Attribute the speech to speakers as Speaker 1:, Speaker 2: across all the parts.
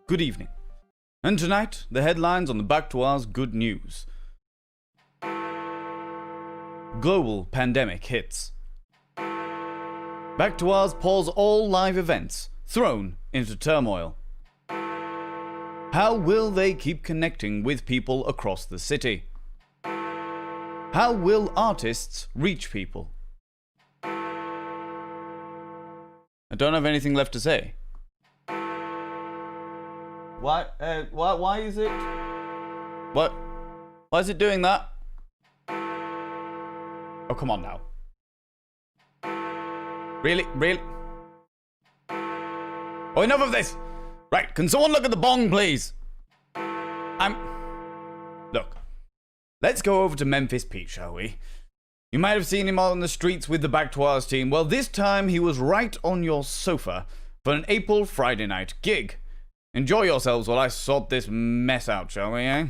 Speaker 1: Good evening. And tonight, the headlines on the Back to Ours Good News. Global pandemic hits. Back to Ours pause all live events, thrown into turmoil. How will they keep connecting with people across the city? How will artists reach people? I don't have anything left to say. Why is it? What? Why is it doing that? Oh, come on now. Really? Oh, enough of this! Right, can someone look at the bong, please? Look. Let's go over to Memphis Pete, shall we? You might have seen him on the streets with the Back to Ours team. Well, this time he was right on your sofa for an April Friday night gig. Enjoy yourselves while I sort this mess out, shall we, eh?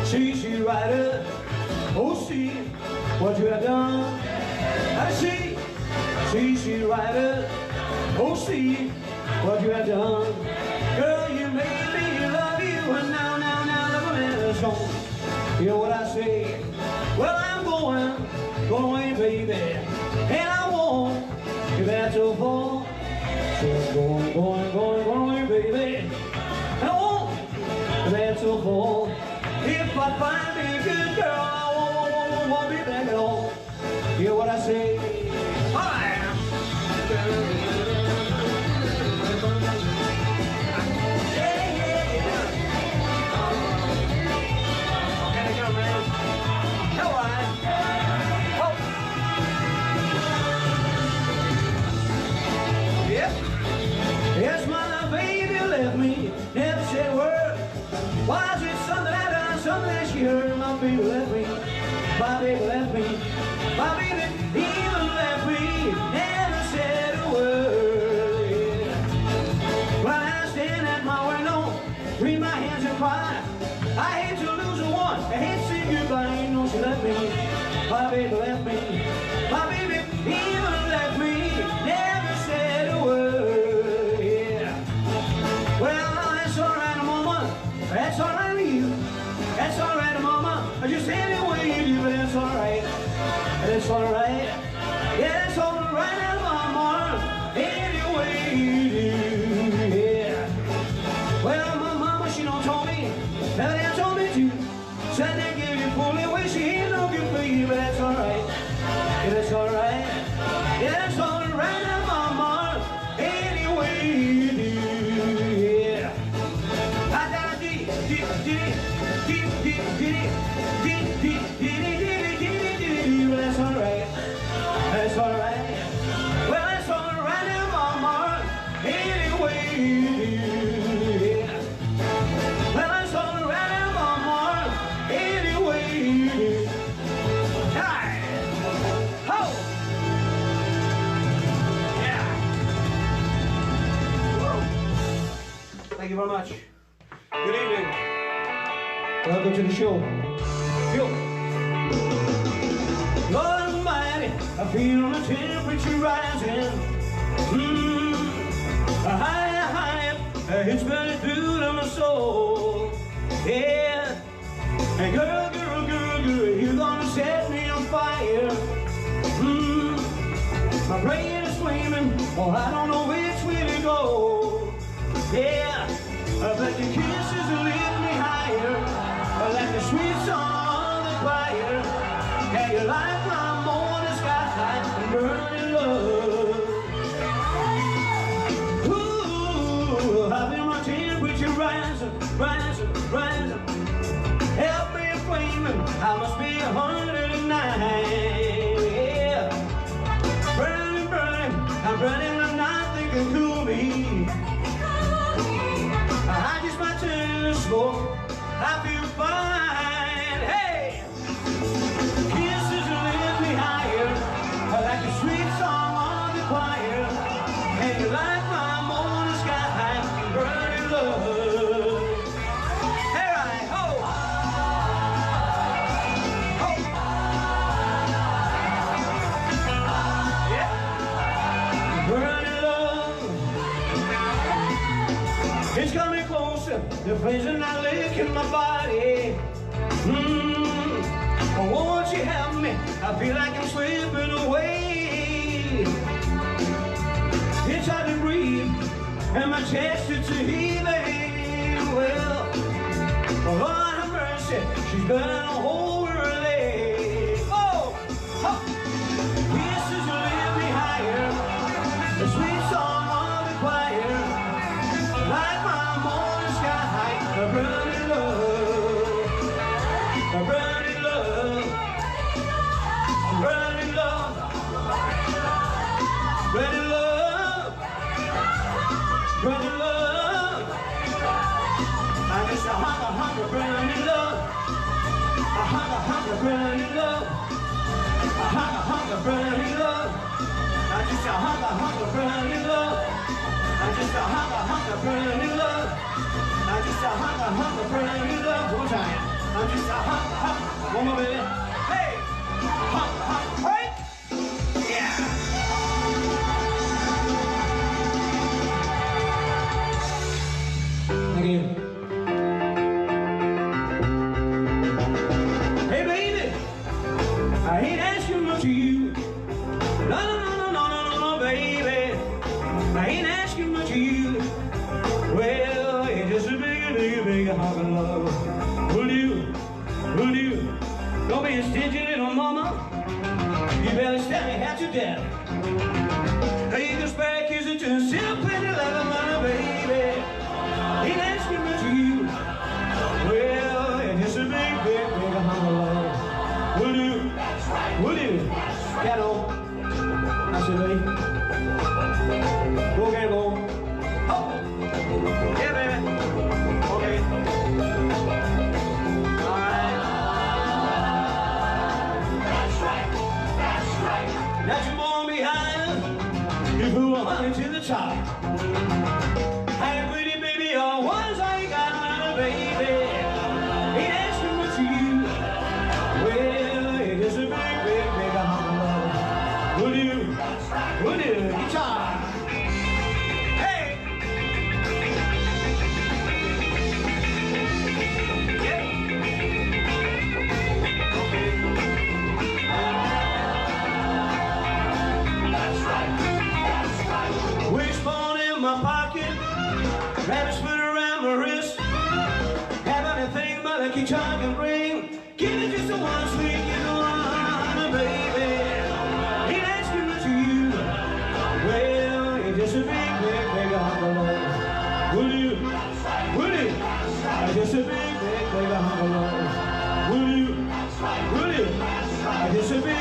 Speaker 2: She rider, oh see what you have done. I see, she rider, oh see what you have done. Girl, you made me love you, and now look at us home. You know what I say? Well, I'm going away, baby, and I won't get back till fall. So I'm going away, baby, and I won't get back till fall. If I find me a good girl, I won't be back at all. Hear what I say? I am. Yeah. Can I go, man? All right. Oh. Yep. Yes, my baby left me, never said a word. Why is it something that she heard? My baby left me, my baby left me, my baby even left me, never said a word. Yeah. Well, I stand at my window, wring my hands and cry. I hate to lose the one, I hate to say goodbye. You know she left me, my baby left me, my baby even left me, never said a word. Yeah. Well, that's all right, mama, that's all right with you. That's all right, mama. Just any way you do, but that's all right. That's all right. Yeah, that's all right, mama. Any way you do, yeah. Well, my mama, she don't told me. Now they told me to. Said they give you fully away. She ain't no good for you, but that's all right. Yeah, that's all right. Yeah, that's all right, mama. Any way you do, yeah. I got a that's all right. very much. Good evening. Welcome to the show. Lord Almighty, I feel the temperature rising. Higher, it's burning through to my soul. Yeah. And girl, you're gonna set me on fire. My brain is screaming, oh, I don't know which way to go. Yeah, but your kisses lift me higher, like the sweet song of the choir. And you light my morning sky and burning love. Ooh, I feel my temperature rising. Help me flaming, I must be 109. Yeah, burning, I'm burning, I'm not thinking cool me. I just might turn to smoke, I feel fine. Hey, kisses lift me higher, like a sweet song on the choir. And you like my morning sky, burning love. Hey, right, ho, yeah, burning love. It's coming closer, the pleasure not licking my body. Oh, won't you help me? I feel like I'm slipping away. It's hard to breathe, and my chest is heaving. Well, Lord have mercy, she's burning a whole her leg. Oh, oh. Kisses lift me higher, the sweet song of the choir. Like my morning sky, a burning love, a burning love, a burning love, burning love, burning love. I just a hunger, burning love, a hunger, burning love, a hunger, burning love. I just a hunger, burning love. I just a hunger, burning love. I just a hunger, burning love. One more time. I'm just a hunger, one more minute. Hey, hey, yeah. Thank you. Hey, baby, I ain't asking much of you. No, baby. I ain't asking much of you. Well, it's just a big hunk of love. Will you? Don't be a stingy little mama. You better stand me at your dad. Hey, this back is a just simple little my baby. Ain't asking much of you. Well, it's just a big hunk of love. Will you? Cattle. I said, baby. Go get go. Oh, yeah, baby. Okay. All right. That's right. That's your mom behind. You blew 100 to the top. Hey, pretty baby, all ones I got, my baby. Ain't asking much of you. Well, it is a big hunk of love. Will you? Guitar. Hey. Yeah. Okay. That's right. Wishbone in my pocket, rabbit's foot around my wrist. Have anything but a guitar can bring. Give me just a one sweet little one, baby. Ain't asking much of you. Well, it's just a big hunk of love. Will you? It's just a big hunk of love. Will you? It's just a big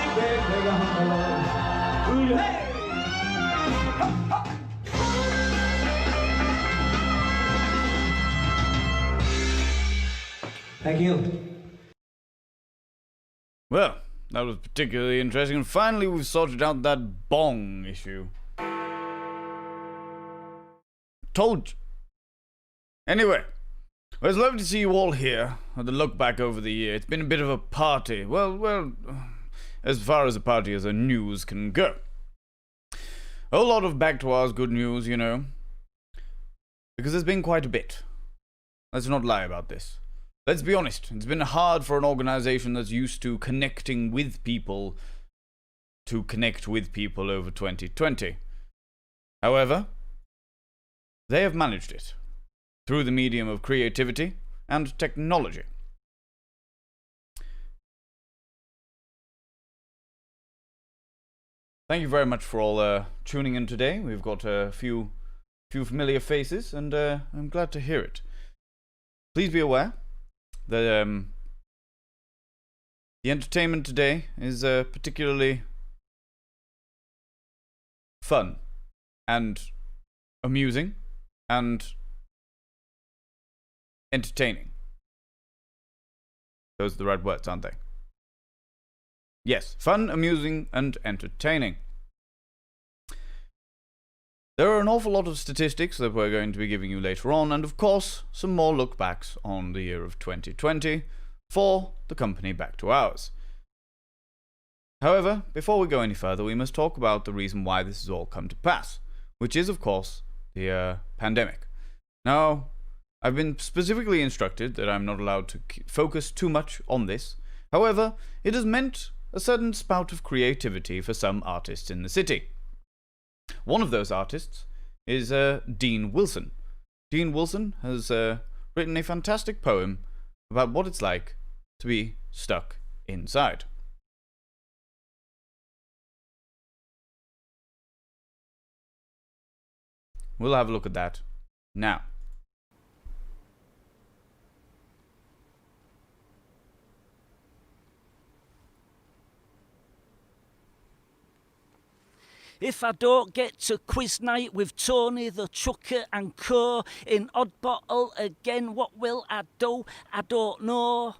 Speaker 2: hunk of love. Will you? Hey! Thank you.
Speaker 1: Well, that was particularly interesting, and finally we've sorted out that bong issue. Told you. Anyway, well, it's lovely to see you all here. The look back over the year. It's been a bit of a party. Well, as far as a party as a news can go. A whole lot of back to ours good news, you know. Because there's been quite a bit. Let's not lie about this. Let's be honest. It's been hard for an organization that's used to connecting with people to connect with people over 2020. However, they have managed it through the medium of creativity and technology. Thank you very much for all tuning in today. We've got a few familiar faces, and I'm glad to hear it. Please be aware that the entertainment today is particularly fun and amusing and entertaining. Those are the right words, aren't they? Yes, fun, amusing, and entertaining. There are an awful lot of statistics that we're going to be giving you later on, and of course, some more look backs on the year of 2020 for the company Back to Ours. However, before we go any further, we must talk about the reason why this has all come to pass, which is, of course, the pandemic. Now, I've been specifically instructed that I'm not allowed to focus too much on this. However, it has meant a sudden spout of creativity for some artists in the city. One of those artists is Dean Wilson. Dean Wilson has written a fantastic poem about what it's like to be stuck inside. We'll have a look at that now.
Speaker 3: If I don't get to quiz night with Tony the Chucker and Co. in Odd Bottle again, what will I do? I don't know.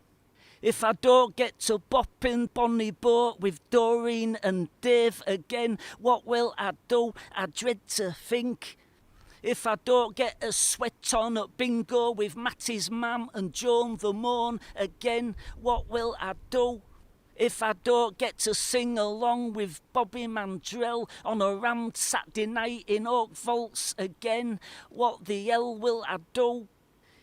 Speaker 3: If I don't get to bop in Bonnie Boat with Doreen and Dave again, what will I do? I dread to think. If I don't get a sweat on at bingo with Matty's mam and Joan the Moan again, what will I do? If I don't get to sing along with Bobby Mandrell on a rammed Saturday night in Oak Vaults again, what the hell will I do?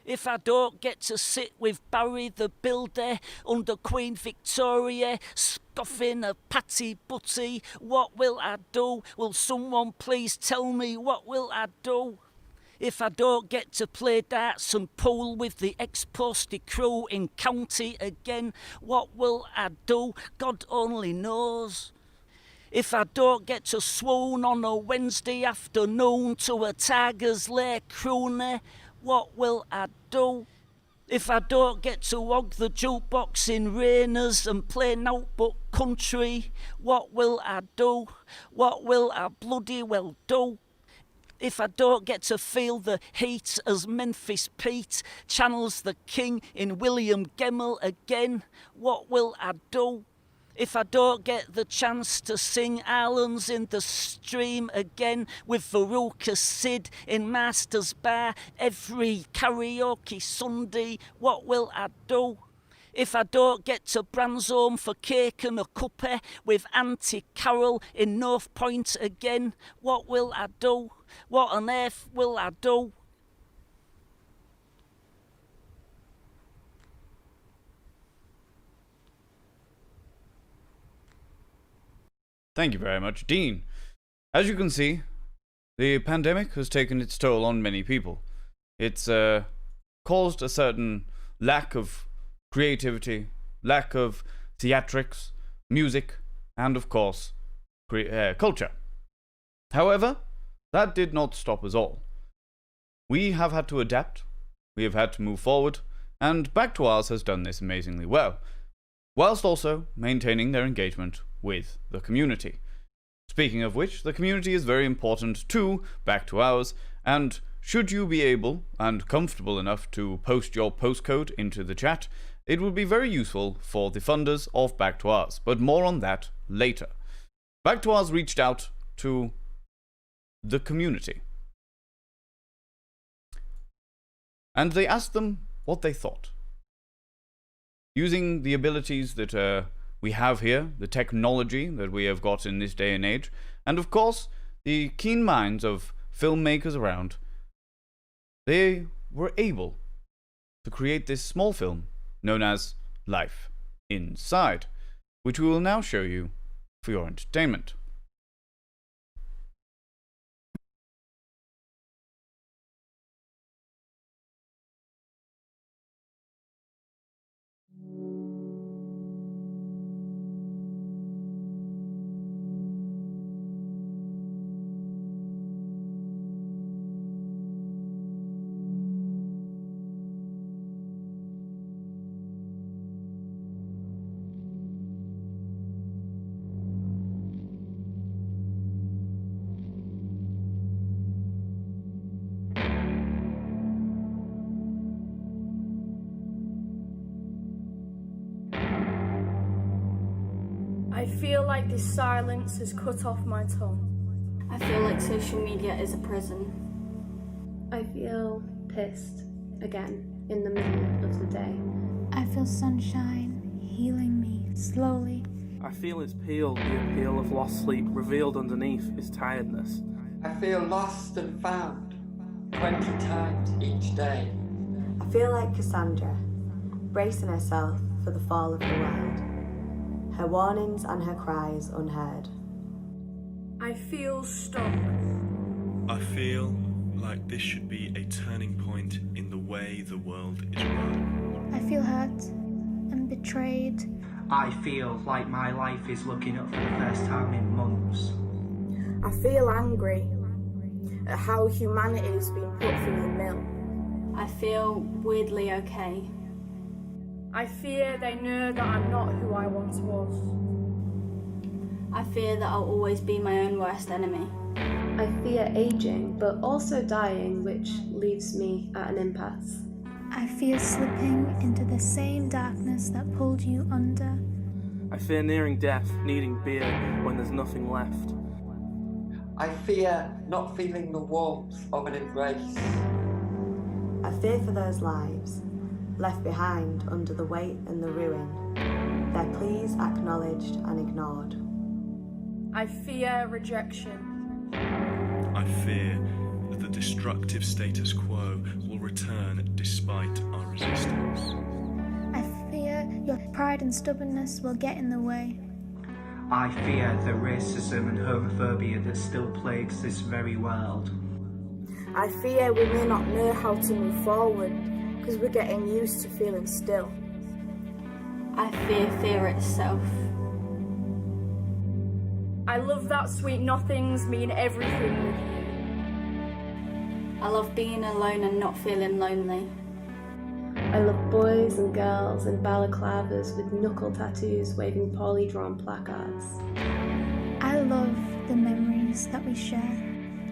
Speaker 3: If I don't get to sit with Barry the Builder under Queen Victoria, scoffing a patty butty, what will I do? Will someone please tell me what will I do? If I don't get to play darts and pool with the ex-postie crew in county again, what will I do? God only knows. If I don't get to swoon on a Wednesday afternoon to a Tigers Lair crooner, what will I do? If I don't get to wog the jukebox in Rainers and play nout but country, what will I do? What will I bloody well do? If I don't get to feel the heat as Memphis Pete channels the king in William Gemmell again, what will I do? If I don't get the chance to sing Islands in the Stream again with Veruca Sid in Master's Bar every karaoke Sunday, what will I do? If I don't get to Bransholme for cake and a cuppa with Auntie Carol in North Point again, what will I do? What on earth will I do?
Speaker 1: Thank you very much, Dean. As you can see, the pandemic has taken its toll on many people. It's caused a certain lack of creativity, lack of theatrics, music, and of course, culture. However, that did not stop us all. We have had to adapt, we have had to move forward, and Back to Ours has done this amazingly well, whilst also maintaining their engagement with the community. Speaking of which, the community is very important to Back to Ours, and should you be able and comfortable enough to post your postcode into the chat, it would be very useful for the funders of Back to Ours, but more on that later. Back to Ours reached out to the community. and they asked them what they thought. Using the abilities that we have here, the technology that we have got in this day and age, and of course, the keen minds of filmmakers around, they were able to create this small film known as Life Inside, which we will now show you for your entertainment.
Speaker 4: I feel like this silence has cut off my tongue.
Speaker 5: I feel like social media is a prison.
Speaker 6: I feel pissed again in the middle of the day.
Speaker 7: I feel sunshine healing me slowly.
Speaker 8: I feel its peel, the appeal of lost sleep revealed underneath is tiredness.
Speaker 9: I feel lost and found 20 times each day.
Speaker 10: I feel like Cassandra, bracing herself for the fall of the world. Her warnings and her cries unheard.
Speaker 4: I feel stuck.
Speaker 11: I feel like this should be a turning point in the way the world is run.
Speaker 7: I feel hurt and betrayed.
Speaker 12: I feel like my life is looking up for the first time in months.
Speaker 4: I feel angry at how humanity has been put through the mill.
Speaker 5: I feel weirdly okay.
Speaker 4: I fear they know that I'm not who I once was.
Speaker 5: I fear that I'll always be my own worst enemy.
Speaker 6: I fear aging, but also dying, which leaves me at an impasse.
Speaker 7: I fear slipping into the same darkness that pulled you under.
Speaker 8: I fear nearing death, needing beer when there's nothing left.
Speaker 9: I fear not feeling the warmth of an embrace.
Speaker 10: I fear for those lives left behind under the weight and the ruin, their pleas acknowledged and ignored.
Speaker 4: I fear rejection.
Speaker 11: I fear that the destructive status quo will return despite our resistance.
Speaker 7: I fear your pride and stubbornness will get in the way.
Speaker 12: I fear the racism and homophobia that still plagues this very world.
Speaker 4: I fear we may not know how to move forward because we're getting used to feeling still.
Speaker 5: I fear fear itself.
Speaker 4: I love that sweet nothings mean everything with you.
Speaker 5: I love being alone and not feeling lonely.
Speaker 6: I love boys and girls in balaclavas with knuckle tattoos waving poorly drawn placards.
Speaker 7: I love the memories that we share,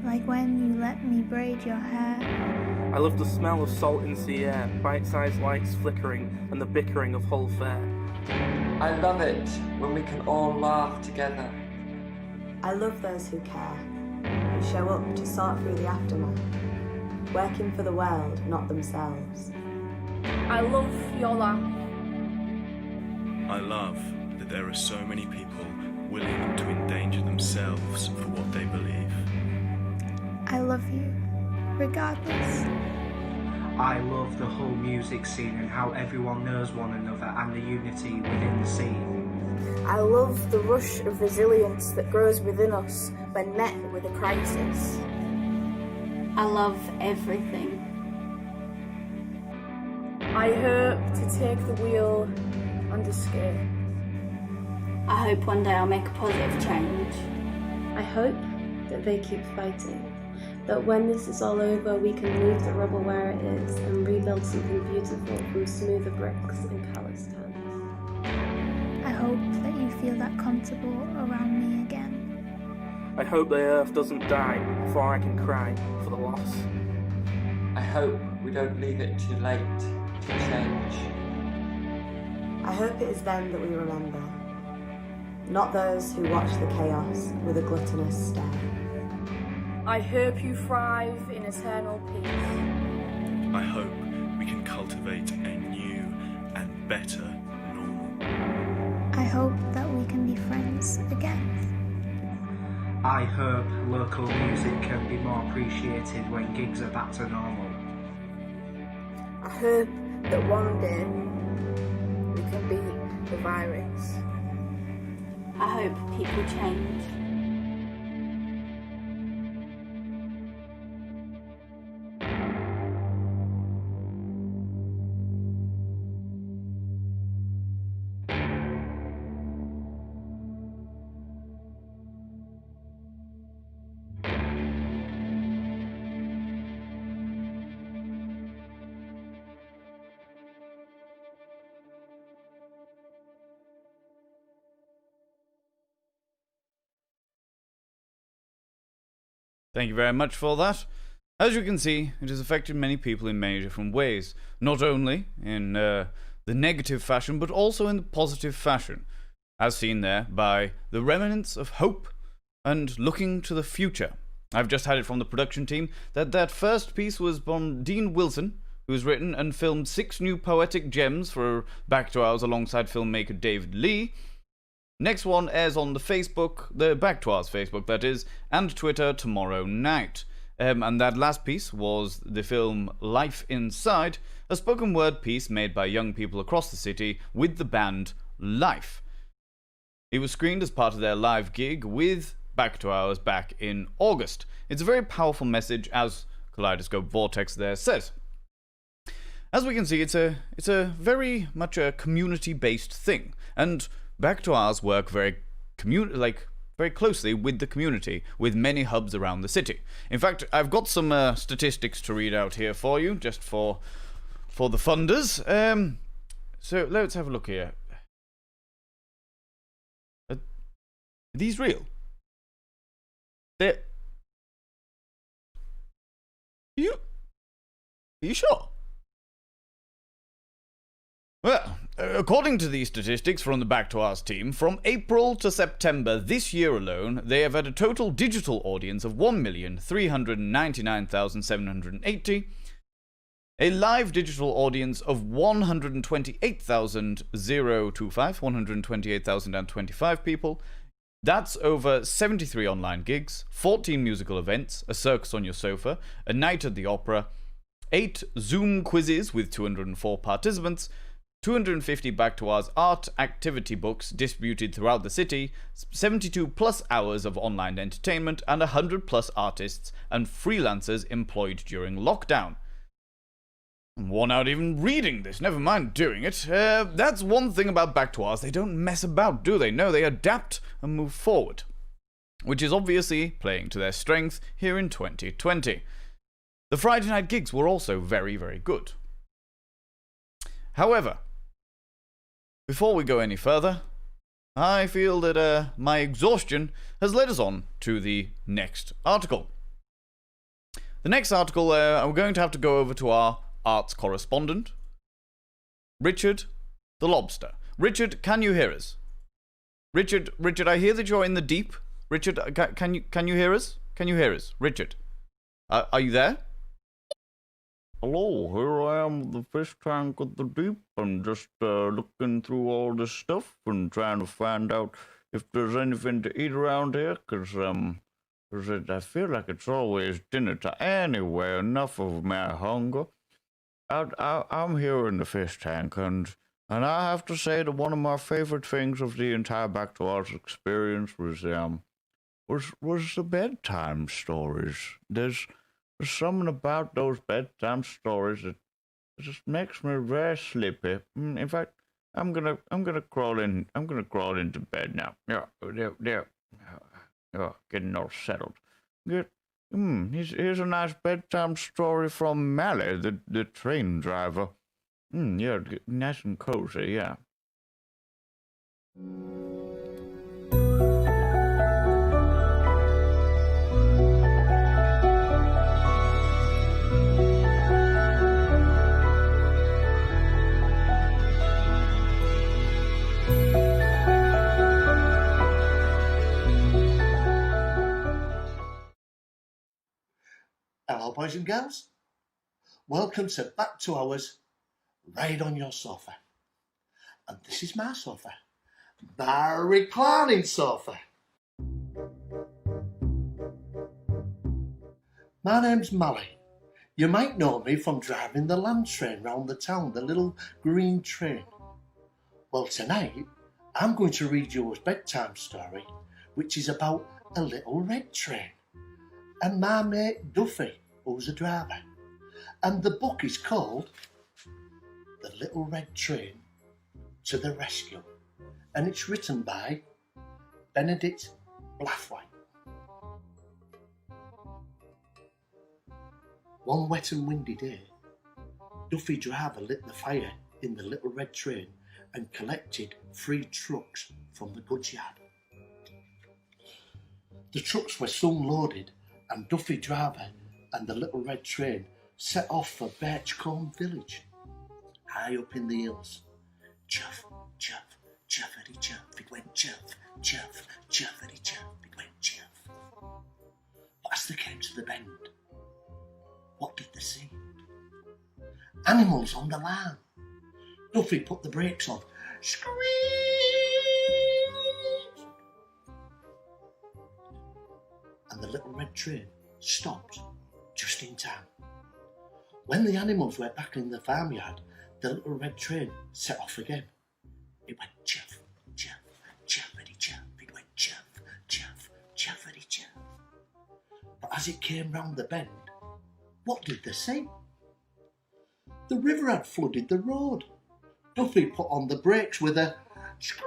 Speaker 7: like when you let me braid your hair.
Speaker 8: I love the smell of salt in the air, bite-sized lights flickering, and the bickering of Hull Fair.
Speaker 9: I love it when we can all laugh together.
Speaker 10: I love those who care, who show up to sort through the aftermath, working for the world, not themselves.
Speaker 4: I love your laugh.
Speaker 11: I love that there are so many people willing to endanger themselves for what they believe.
Speaker 7: I love you, regardless.
Speaker 12: I love the whole music scene and how everyone knows one another and the unity within the scene.
Speaker 4: I love the rush of resilience that grows within us when met with a crisis.
Speaker 5: I love everything.
Speaker 4: I hope to take the wheel and escape.
Speaker 5: I hope one day I'll make a positive change.
Speaker 6: I hope that they keep fighting, that when this is all over we can leave the rubble where it is and rebuild something beautiful from smoother bricks and calloused hands.
Speaker 7: I hope that you feel that comfortable around me again.
Speaker 8: I hope the earth doesn't die before I can cry for the loss.
Speaker 9: I hope we don't leave it too late to change.
Speaker 10: I hope it is them that we remember, not those who watch the chaos with a gluttonous stare.
Speaker 4: I hope you thrive in eternal peace.
Speaker 11: I hope we can cultivate a new and better normal.
Speaker 7: I hope that we can be friends again.
Speaker 12: I hope local music can be more appreciated when gigs are back to normal.
Speaker 4: I hope that one day we can beat the virus.
Speaker 5: I hope people change.
Speaker 1: Thank you very much for that. As you can see, it has affected many people in many different ways, not only in the negative fashion, but also in the positive fashion, as seen there by the remnants of hope and looking to the future. I've just had it from the production team that first piece was from Dean Wilson, who has written and filmed 6 new poetic gems for Back to Ours alongside filmmaker David Lee. Next one airs on the Facebook, the Back to Ours Facebook that is, and Twitter tomorrow night. And that last piece was the film Life Inside, a spoken word piece made by young people across the city with the band Life. It was screened as part of their live gig with Back to Ours back in August. It's a very powerful message, as Kaleidoscope Vortex there says. As we can see, it's a very much a community-based thing, and Back to Ours work very closely with the community, with many hubs around the city. In fact, I've got some statistics to read out here for you, just for the funders. So let's have a look here. Are these real? Are you sure? Well, according to these statistics from the Back to Ours team, from April to September this year alone, they have had a total digital audience of 1,399,780, a live digital audience of 128,025 people. That's over 73 online gigs, 14 musical events, a circus on your sofa, a night at the opera, 8 Zoom quizzes with 204 participants, 250 Back to Ours art activity books distributed throughout the city, 72 plus hours of online entertainment, and 100 plus artists and freelancers employed during lockdown. I'm worn out even reading this, never mind doing it. That's one thing about Back to Ours, they don't mess about, do they? No, they adapt and move forward, which is obviously playing to their strength here in 2020. The Friday night gigs were also very, very good. However, before we go any further, I feel that my exhaustion has led us on to the next article. The next article, we're going to have to go over to our arts correspondent, Richard the Lobster. Richard, can you hear us? Richard, I hear that you're in the deep. Richard, can you hear us? Can you hear us? Richard, are you there?
Speaker 13: Hello, here I am with the fish tank at the deep and just looking through all this stuff and trying to find out if there's anything to eat around here, because I feel like it's always dinner time. Anyway, enough of my hunger. I'm here in the fish tank, and I have to say that one of my favorite things of the entire Back to Ours experience was the bedtime stories. There's something about those bedtime stories that just makes me very sleepy. In fact, I'm gonna crawl in. I'm gonna crawl into bed now. Yeah, there. Getting all settled. Here's a nice bedtime story from Mally, the train driver. Yeah, nice and cozy. Yeah.
Speaker 14: Hello, boys and girls. welcome to Back to Ours, Ride on Your Sofa. And this is my sofa, my reclining sofa. My name's Mally. You might know me from driving the land train round the town, the little green train. Well, tonight, I'm going to read you a bedtime story, which is about a little red train, and my mate Duffy, who's a driver. And the book is called The Little Red Train to the Rescue, and it's written by Benedict Blathwayt. One wet and windy day, Duffy driver lit the fire in the little red train and collected 3 trucks from the goods yard. The trucks were soon loaded, and Duffy driver and the little red train set off for Birchcombe village, high up in the hills. Chuff, chuff, chuffity chuff, it went chuff, chuff, chuffity chuff, it went chuff. But as they came to the bend, what did they see? Animals on the line. Duffy put the brakes on. Screech! And the little red train stopped just in time. When the animals were back in the farmyard, the little red train set off again. It went chuff, chuff, chuffity chuff. It went chuff, chuff, chuffity chuff. But as it came round the bend, what did they see? The river had flooded the road. Duffy put on the brakes with a screech,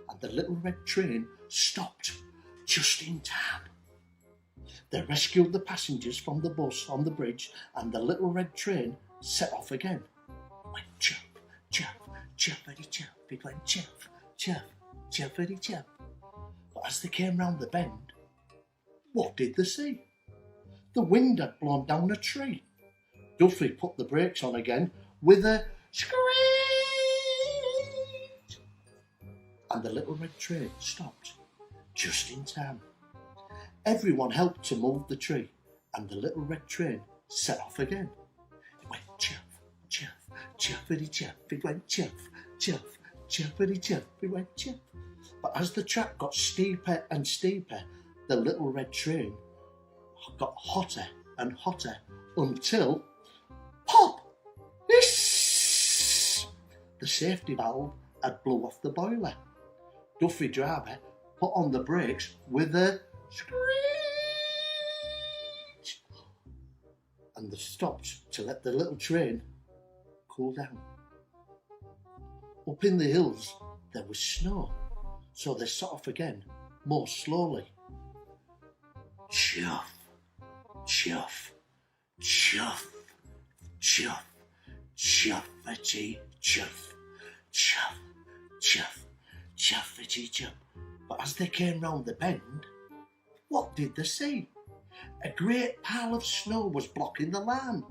Speaker 14: and the little red train stopped just in time. They rescued the passengers from the bus on the bridge, and the little red train set off again. It went chuff, chuff, chuffity chuff. It went chuff, chuff, chuffity chuff. But as they came round the bend, what did they see? The wind had blown down a tree. Duffy put the brakes on again with a screech, and the little red train stopped just in time. Everyone helped to move the tree, and the little red train set off again. It went chuff, chuff, chuffity chuff. It went chuff, chuff, chuffity chuff. It went chuff. But as the track got steeper and steeper, the little red train got hotter and hotter until pop! Hiss! The safety valve had blew off the boiler. Duffy driver put on the brakes with a screech, and they stopped to let the little train cool down. Up in the hills there was snow, so they set off again more slowly. Chuff, chuff, chuff, chuff, chuffity chuff, chuff, chuff, chuffity chuff. But as they came round the bend, what did they see? A great pile of snow was blocking the line.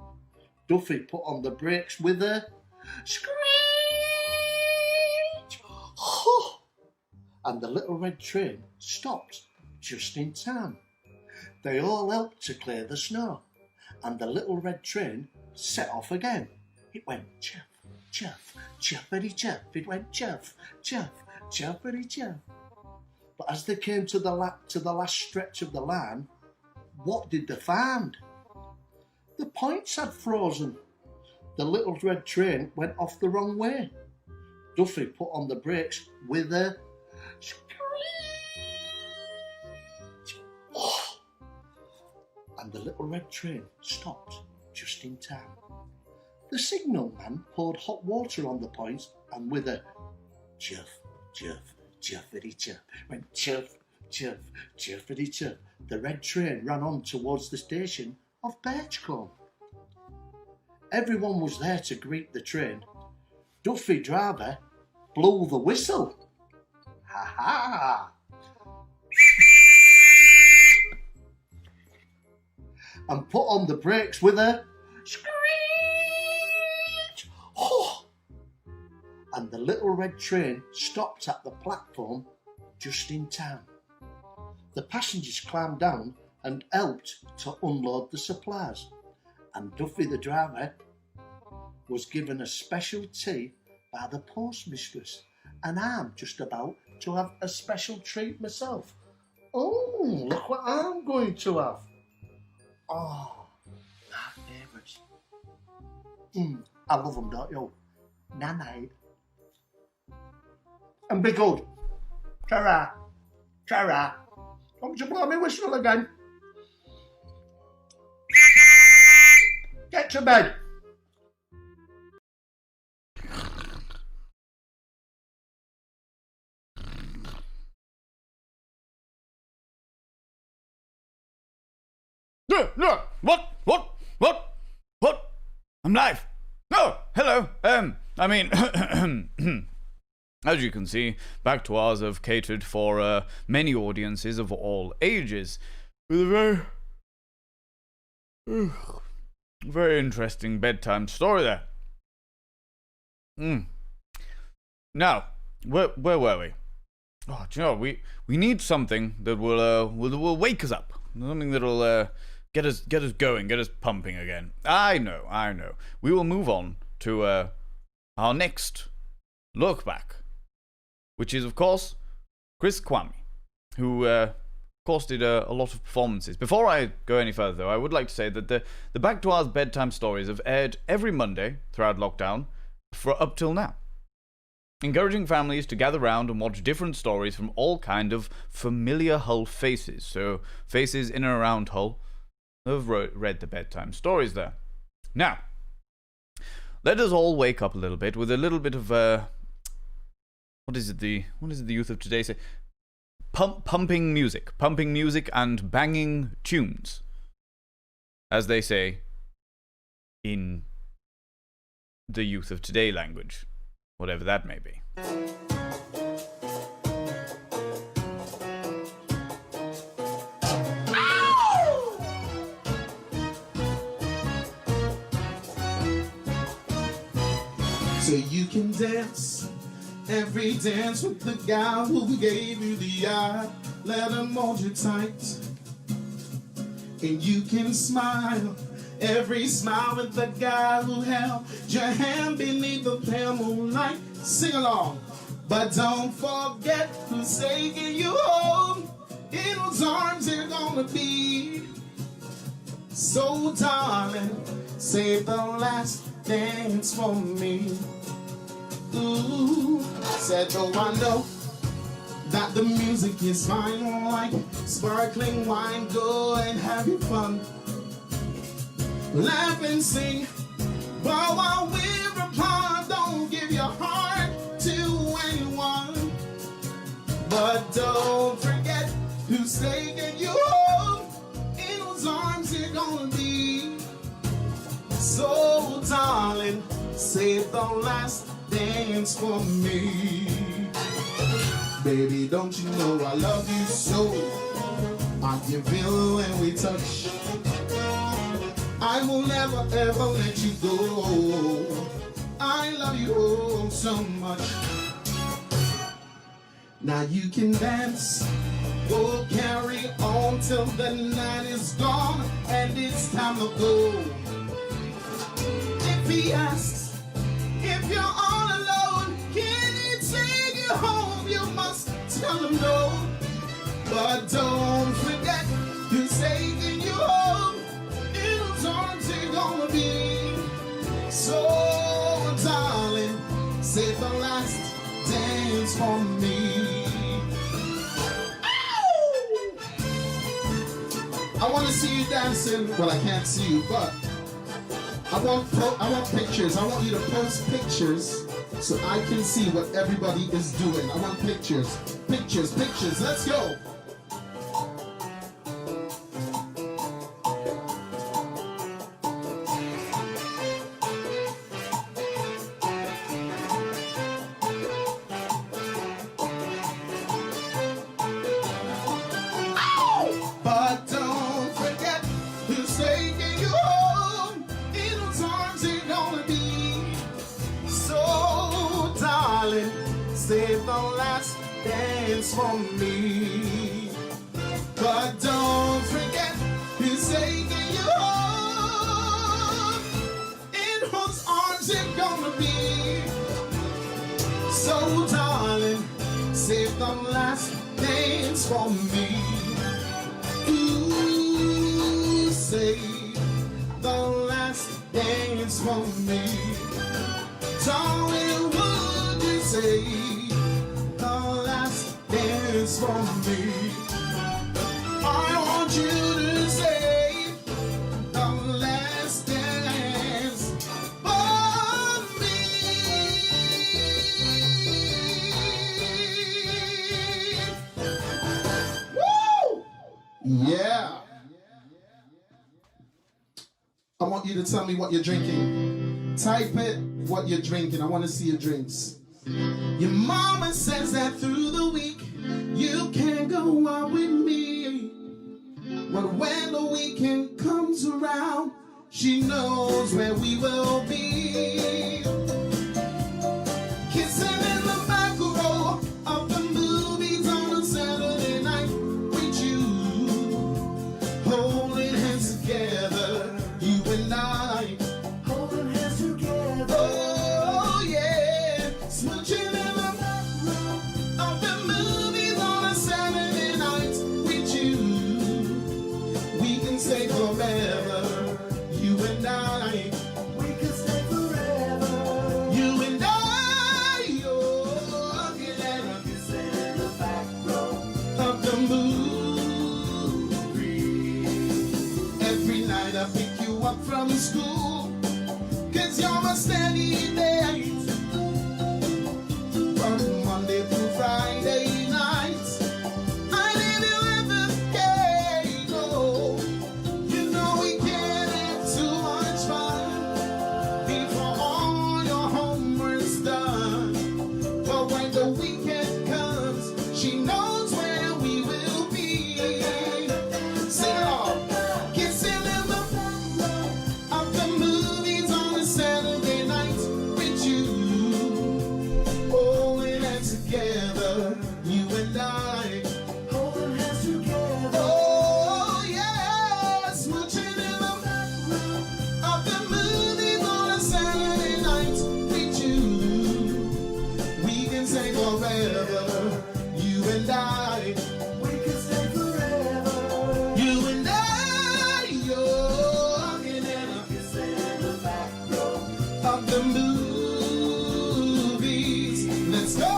Speaker 14: Duffy put on the brakes with a screech, and the little red train stopped just in time. They all helped to clear the snow, and the little red train set off again. It went chuff, chuff, chuffity chuff. It went chuff, chuff, chuffity chuff. But as they came to the last stretch of the line, what did they find? The points had frozen. The little red train went off the wrong way. Duffy put on the brakes with a and the little red train stopped just in time. The signal man poured hot water on the points, and with a chuff, chuff, chuffity chuff, went chuff, chuff, chuffity chuff, the red train ran on towards the station of Birchcombe. Everyone was there to greet the train. Duffy driver blew the whistle. Ha ha! And put on the brakes with a screech. Oh! And the little red train stopped at the platform just in time. The passengers climbed down and helped to unload the supplies. And Duffy the driver was given a special tea by the postmistress, and I'm just about to have a special treat myself. Oh, look what I'm going to have. Oh, my favourites. I love them, don't you? Night. And be good. Ta-ra. Ta-ra. Don't you blow me whistle again. Get to bed.
Speaker 1: No, what? I'm live. Oh, hello. I mean, as you can see, Back to Ours have catered for many audiences of all ages, with a very interesting bedtime story there. Now, where were we? Oh, do you know, we need something that will wake us up. Something that'll get us going, get us pumping again. I know. We will move on to our next look back, which is, of course, Chris Kwame, who, of course, did a lot of performances. Before I go any further, though, I would like to say that the Back to Ours bedtime stories have aired every Monday throughout lockdown for up till now, encouraging families to gather round and watch different stories from all kind of familiar Hull faces. So, faces in and around Hull have read the bedtime stories there. Now, let us all wake up a little bit with a little bit of what is it the youth of today say? Pumping music and banging tunes, as they say in the youth of today language, whatever that may be.
Speaker 15: So you can dance every dance with the guy who gave you the eye. Let him hold you tight. And you can smile every smile with the guy who held your hand beneath the pale moonlight. Sing along. But don't forget who's taking you home. In whose arms you're gonna be. So darling, save the last dance for me. Ooh, said though I know that the music is fine, like sparkling wine. Go and have your fun, laugh and sing. But while we're apart, don't give your heart to anyone. But don't forget who's taking you home, in whose arms you're gonna be. So darling, save the last dance for me. Baby, don't you know I love you so? I give in when we touch. I will never ever let you go. I love you oh so much. Now you can dance, go carry on till the night is gone and it's time to go. If he asks if you're all alone, can he take you home? You must tell him no. But don't forget who's taking you home, in whose arms you're gonna be. So darling, save the last dance for me. Ow! I want to see you dancing. Well, I can't see you, but I want pictures. I want you to post pictures so I can see what everybody is doing. I want pictures. Pictures. Let's go. But don't forget who's taking you home, in whose arms you're gonna be. So darling, save the last dance for me. But don't forget what's it gonna be? So darling, save the last dance for me. Ooh, save the last dance for me. Darling, would you save the last dance for me? I want you to save the last dance for me. Woo! Yeah. I want you to tell me what you're drinking. Type it, what you're drinking. I want to see your drinks. Your mama says that through the week you can't go out with me. But when the weekend comes around, she knows where we will be. Kissing in the back row of the movies on a Saturday night with you. Holding hands together, you and I. Holding hands together. Oh yeah. Smooching in the back row of the movies on a Saturday night with you. We can stay forever, you and I. We can stay forever, you and I. Oh, yeah. Kissing in the back row of the movie. Every night I pick you up from school, 'cause you're my steady date. From Monday through Friday nights, I leave you in the gate. Oh, you know we can't have too much fun before all your homework's done. But when the weekend comes, she knows where we will be. Sing it all. Kissing in the back of the movies on a Saturday night with you. Holding hands together, you and I. Holding hands together. Oh yeah, smooching in the back of the movies on a Saturday night with you. We can stay forever, you and I. We can stay forever, you and I. You're kissing in the back row of the movies. Let's go.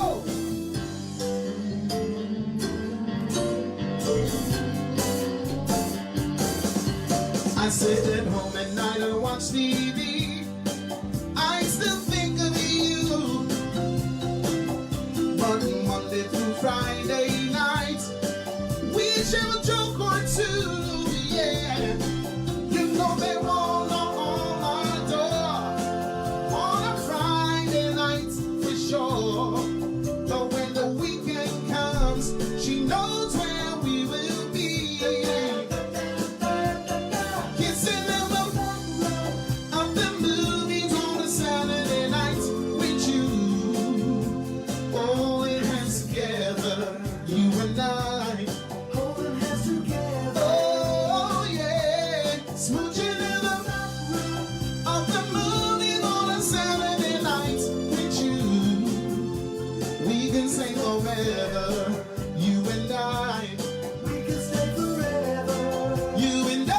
Speaker 15: I sit at home at night and watch TV. I still think of you. But Monday through Friday night, we share a joke or two. Yeah, you know they won't knock on our door on a Friday night for sure. But when the weekend comes, she knows where we will be. Kissing in the back of the movies on a Saturday night with you. Holding hands together, you and I. Holding hands together. Oh yeah. Smooching in the back of the movies on a Saturday night with you. We can stay forever, you and I. We can stay forever, you and I.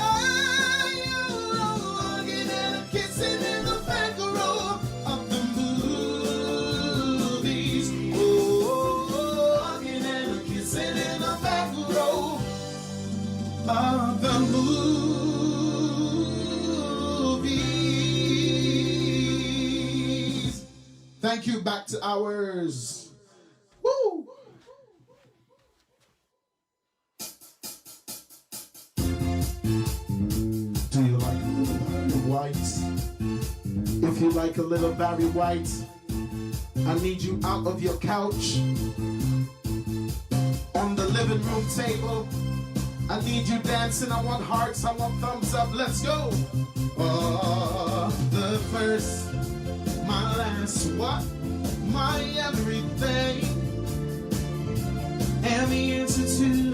Speaker 15: Hugging and kissing in the back row of the movies. Oh, hugging and kissing in the back row of the movies. Thank you. Back to ours. Woo! Do you like a little Barry White? If you like a little Barry White, I need you out of your couch on the living room table. I need you dancing. I want hearts. I want thumbs up. Let's go. Oh, the first, my last, what? My everything. And the answer to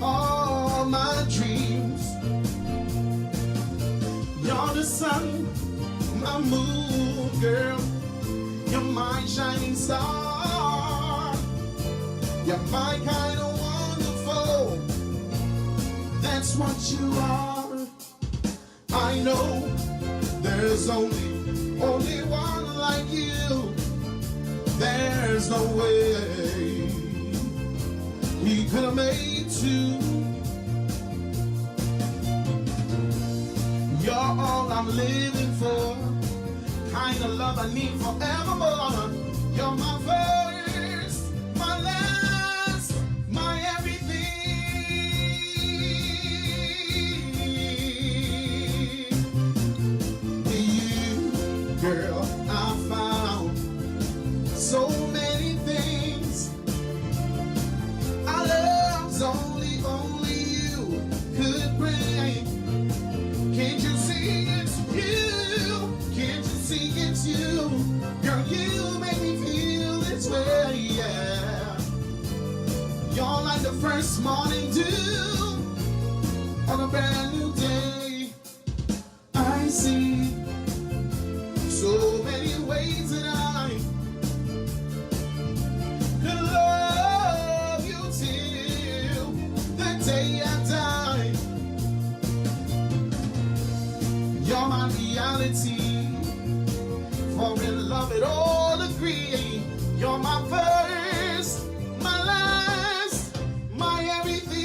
Speaker 15: all my dreams. You're the sun, my moon. star. You're my kind of wonderful. That's what you are. I know there's only one like you. There's no way we could have made two. You're all I'm living for. Kind of love I need forevermore. You're my first, my last, my everything. You, girl, I found so many things. Our love's only you could bring. Can't you see it's you? Can't you see it's you? Girl, you make me feel this way, yeah. You're like the first morning dew on a brand new day. I see so many ways that I could love you till the day I die. You're my reality, for in love it all agree. You're my first, my last, my everything.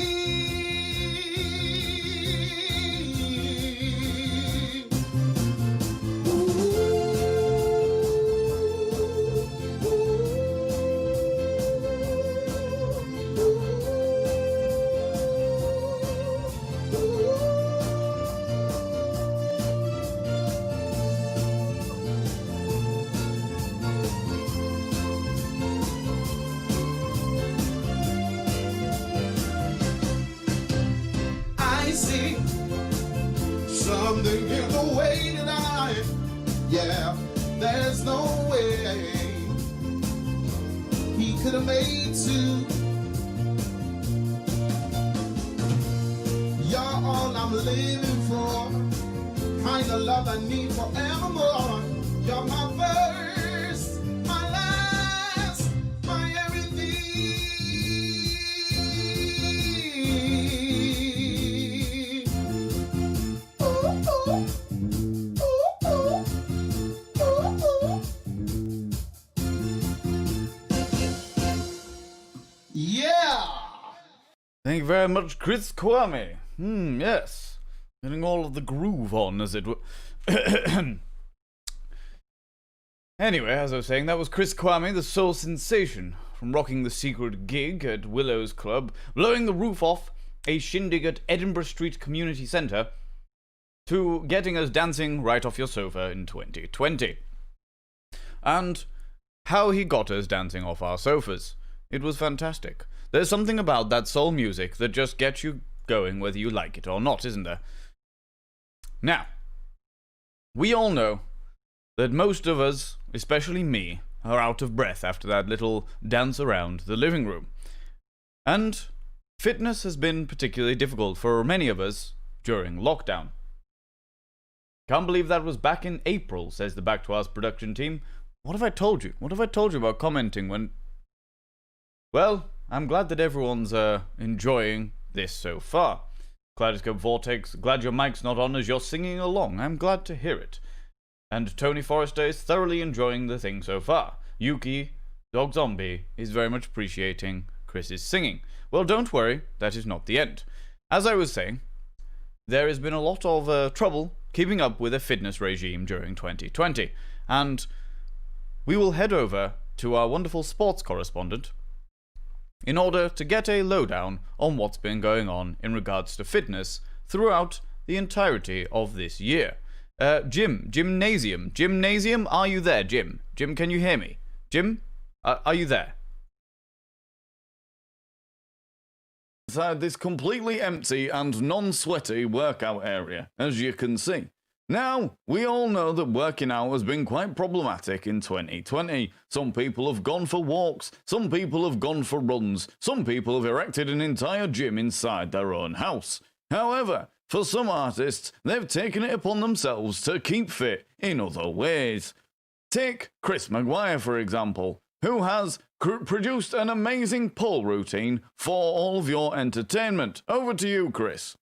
Speaker 15: I see something in the way that yeah, there's no way he could have made two. You're all I'm living for, kind of love I need forevermore. You're my first, my last, my everything. Yeah!
Speaker 1: Thank you very much, Chris Kwame. Yes. Getting all of the groove on, as it were. Anyway, as I was saying, that was Chris Kwame, the soul sensation, from rocking the secret gig at Willow's Club, blowing the roof off a shindig at Edinburgh Street Community Centre, to getting us dancing right off your sofa in 2020. And how he got us dancing off our sofas. It was fantastic. There's something about that soul music that just gets you going whether you like it or not, isn't there? Now, we all know that most of us, especially me, are out of breath after that little dance around the living room. And fitness has been particularly difficult for many of us during lockdown. Can't believe that was back in April, says the Back to Us production team. What have I told you? What have I told you about commenting when... Well, I'm glad that everyone's enjoying this so far. Kaleidoscope Vortex, glad your mic's not on as you're singing along. I'm glad to hear it. And Tony Forrester is thoroughly enjoying the thing so far. Yuki, Dog Zombie, is very much appreciating Chris's singing. Well, don't worry, that is not the end. As I was saying, there has been a lot of trouble keeping up with a fitness regime during 2020, and we will head over to our wonderful sports correspondent in order to get a lowdown on what's been going on in regards to fitness throughout the entirety of this year. Gymnasium, are you there, Jim? Jim, can you hear me? Jim, are you there? Inside this completely empty and non-sweaty workout area, as you can see. Now, we all know that working out has been quite problematic in 2020. Some people have gone for walks, some people have gone for runs, some people have erected an entire gym inside their own house. However, for some artists, they've taken it upon themselves to keep fit in other ways. Take Chris Maguire, for example, who has produced an amazing pull routine for all of your entertainment. Over to you, Chris.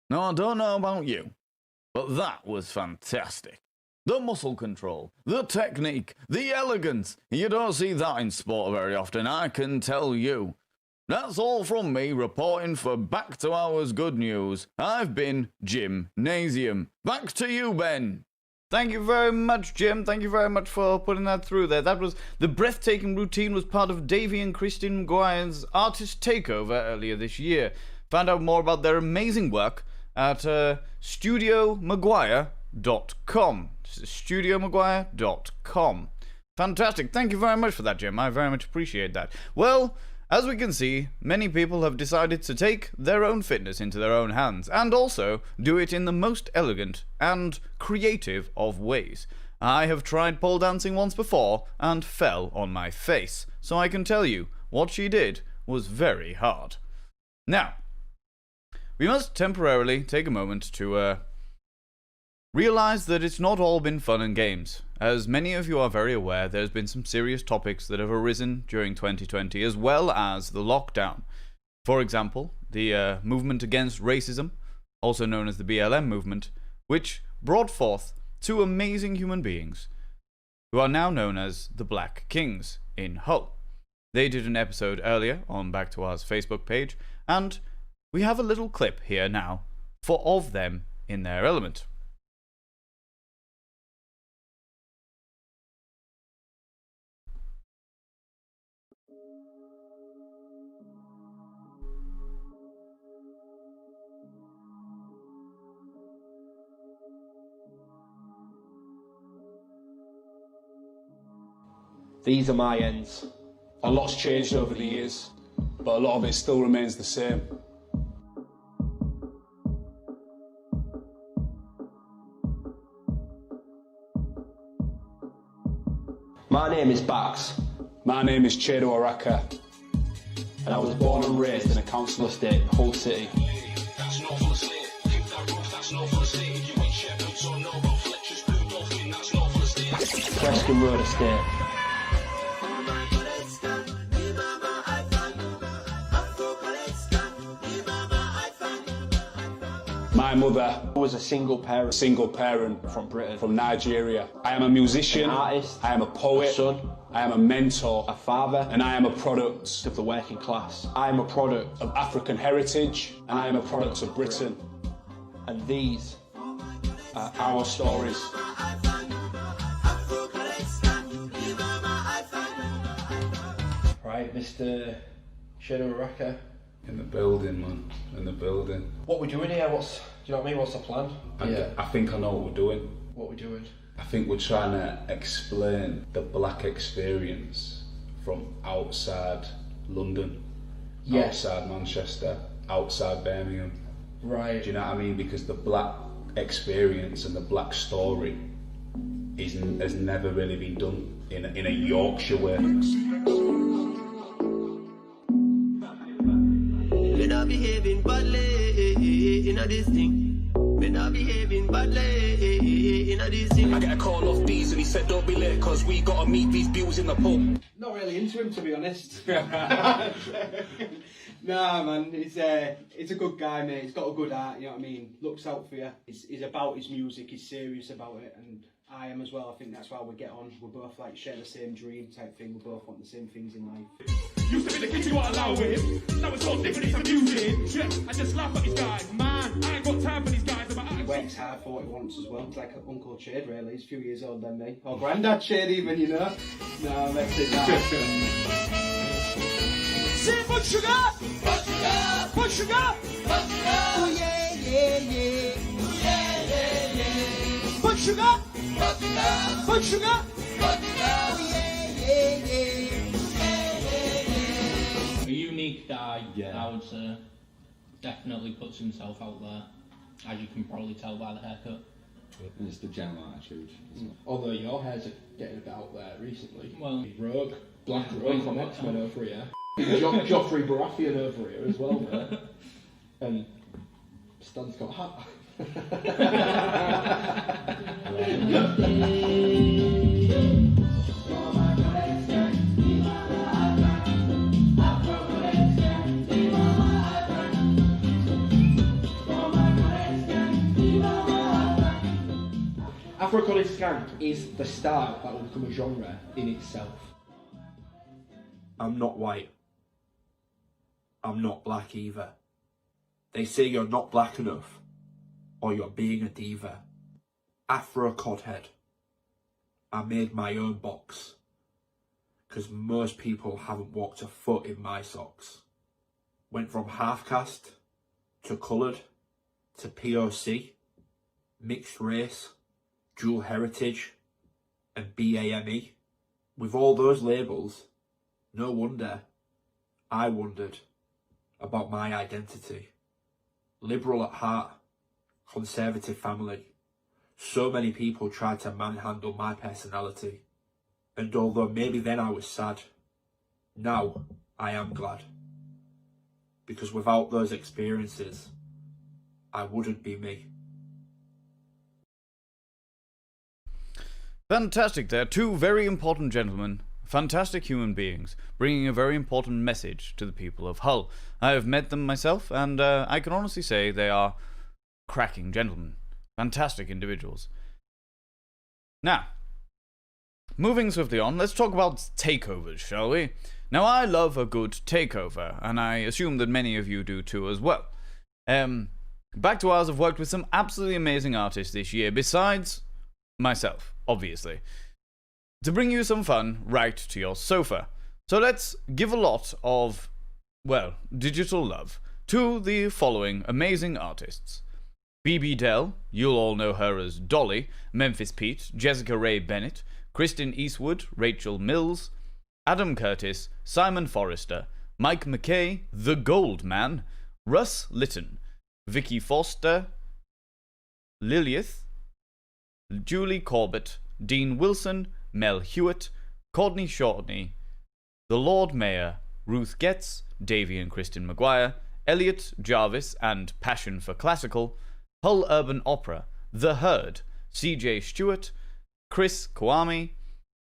Speaker 1: Now, I don't know about you, but that was fantastic. The muscle control, the technique, the elegance. You don't see that in sport very often, I can tell you. That's all from me reporting for Back to Ours Good News. I've been Gymnasium. Back to you, Ben. Thank you very much, Jim. Thank you very much for putting that through there. That was the breathtaking routine was part of Davey and Christine Maguire's artist takeover earlier this year. Found out more about their amazing work at studiomaguire.com. studiomaguire.com. Fantastic. Thank you very much for that, Jim. I very much appreciate that. Well, as we can see, many people have decided to take their own fitness into their own hands, and also do it in the most elegant and creative of ways. I have tried pole dancing once before, and fell on my face, so I can tell you, what she did was very hard. Now, we must temporarily take a moment to realize that it's not all been fun and games. As many of you are very aware, there's been some serious topics that have arisen during 2020, as well as the lockdown. For example, the movement against racism, also known as the BLM movement, which brought forth two amazing human beings who are now known as the Black Kings in Hull. They did an episode earlier on Back to Ours Facebook page, and we have a little clip here now for of them in their element.
Speaker 16: These are my ends. A lot's changed over the years, but a lot of it still remains the same.
Speaker 17: My name is Bax.
Speaker 16: My name is Chedo Araka.
Speaker 17: And I was born and raised in a council estate, Hull City. Preston Road Estate.
Speaker 16: My mother
Speaker 17: was a single parent
Speaker 16: from Britain, from Nigeria. I am a musician,
Speaker 17: an artist,
Speaker 16: I am a poet,
Speaker 17: a son,
Speaker 16: I am a mentor,
Speaker 17: a father,
Speaker 16: and I am a product
Speaker 17: of the working class. I am a product
Speaker 16: of African heritage, and I am a product of Britain.
Speaker 17: And these are our stories. Right, Mr. Chedo Araka.
Speaker 18: In the building, man. In the building.
Speaker 17: What we're doing here? Do you know what I mean? What's the plan?
Speaker 18: I think I know what we're doing.
Speaker 17: What we're doing?
Speaker 18: I think we're trying to explain the black experience from outside London, outside Manchester, outside Birmingham.
Speaker 17: Right.
Speaker 18: Do you know what I mean? Because the black experience and the black story has never really been done in a Yorkshire way.
Speaker 19: We're not behaving badly in this thing. We're not behaving badly in this thing.
Speaker 16: I get a call off Deez and he said don't be late cause we gotta meet these bills in the pub.
Speaker 20: Not really into him, to be honest. Nah, man, he's a good guy, mate. He's got a good heart, you know what I mean? Looks out for you. He's about his music, he's serious about it, and I am as well. I think that's why we get on. We're both like share the same dream type thing. We both want the same things in life.
Speaker 21: Used to be the kid you want to allow with. Now it's all different, it's amusing. Yeah, I just laugh at these guys. Man, I ain't got time for these guys.
Speaker 20: He works hard for what he wants as well. It's like Uncle Chade, really. He's a few years older than me. Or Grandad Chade, even, you know. No, let's it now.
Speaker 19: Say put sugar! Put sugar! Put sugar! Put sugar! Oh yeah, yeah, yeah. Oh yeah, yeah, yeah. Put sugar! Put sugar! Put sugar! Put sugar! Oh yeah, yeah, yeah.
Speaker 22: A unique guy, I would say. Definitely puts himself out there, as you can probably tell by the haircut.
Speaker 23: And it's the general attitude.
Speaker 24: Although your hair's getting a bit out there recently.
Speaker 22: Well,
Speaker 24: Rogue, Black Rogue from X-Men over here. Joffrey Baratheon over here as well, mate. And Stan's got hat. Afro-colored skank is the style that will become a genre in itself.
Speaker 25: I'm not white. I'm not black either. They say you're not black enough, or you're being a diva. Afro codhead. I made my own box, because most people haven't walked a foot in my socks. Went from half-caste, to coloured, to POC, mixed race, dual heritage, and BAME. With all those labels, no wonder I wondered about my identity. Liberal at heart, conservative family. So many people tried to manhandle my personality. And although maybe then I was sad, now I am glad. Because without those experiences, I wouldn't be me.
Speaker 1: Fantastic. They're two very important gentlemen, fantastic human beings, bringing a very important message to the people of Hull. I have met them myself, and I can honestly say they are cracking gentlemen. Fantastic individuals. Now, moving swiftly on, let's talk about takeovers, shall we? Now, I love a good takeover, and I assume that many of you do too as well. Back to Ours have worked with some absolutely amazing artists this year, besides myself, obviously, to bring you some fun right to your sofa. So let's give a lot of, well, digital love to the following amazing artists. BB Dell, you'll all know her as Dolly, Memphis Pete, Jessica Ray Bennett, Kristen Eastwood, Rachel Mills, Adam Curtis, Simon Forrester, Mike McKay, The Gold Man, Russ Litton, Vicky Foster, Lilith, Julie Corbett, Dean Wilson, Mel Hewitt, Courtney Shortney, the Lord Mayor, Ruth Getz, Davy and Kristen Maguire, Elliot Jarvis and Passion for Classical, Hull Urban Opera, The Herd, CJ Stewart, Chris Kwame,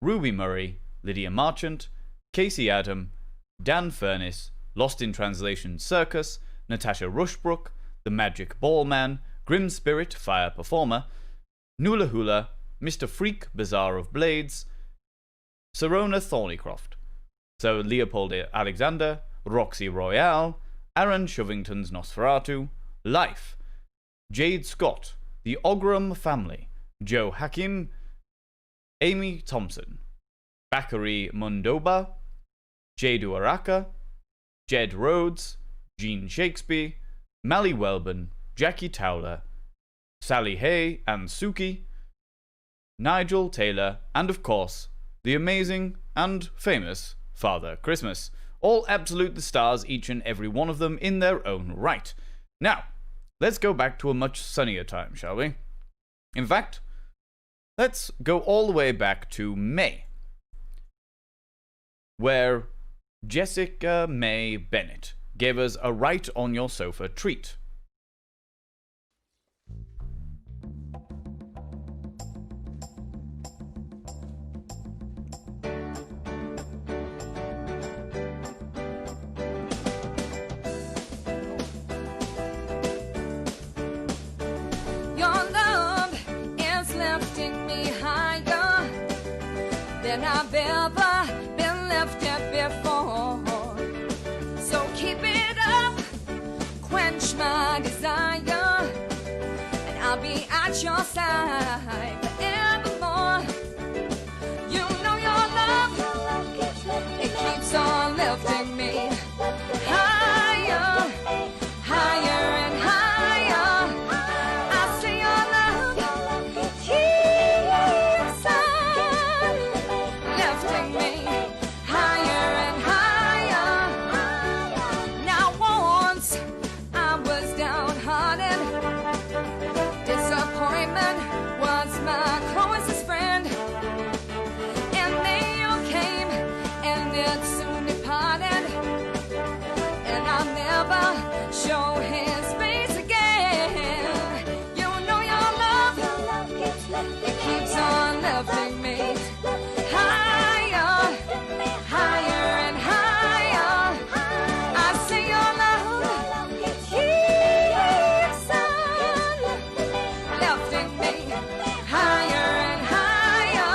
Speaker 1: Ruby Murray, Lydia Marchant, Casey Adam, Dan Furness, Lost in Translation Circus, Natasha Rushbrook, The Magic Ball Man, Grim Spirit Fire Performer, Nula Hula, Mr. Freak Bazaar of Blades, Serona Thornycroft, Sir Leopold Alexander, Roxy Royale, Aaron Shovington's Nosferatu, Life, Jade Scott, The Ogram Family, Joe Hakim, Amy Thompson, Bakary Mundoba, Jadu Araka, Jed Rhodes, Jean Shakespeare, Mally Welburn, Jackie Towler, Sally Hay and Suki, Nigel Taylor, and of course, the amazing and famous Father Christmas. All absolute the stars, each and every one of them in their own right. Now, let's go back to a much sunnier time, shall we? In fact, let's go all the way back to May, where Jessica May Bennett gave us a right on your sofa treat.
Speaker 2: Than I've ever been lifted before. So keep it up, quench my desire, and I'll be at your side forevermore. You know your love, it keeps on lifting me higher, higher and higher. I see your love keeps on lifting me higher and higher. Now once I was downhearted, disappointment was my closest friend, and then you came and it soon departed, and I'll never show his face again. You know your love, it keeps on lifting me higher, higher and higher. I see your love keeps on lifting me higher and higher.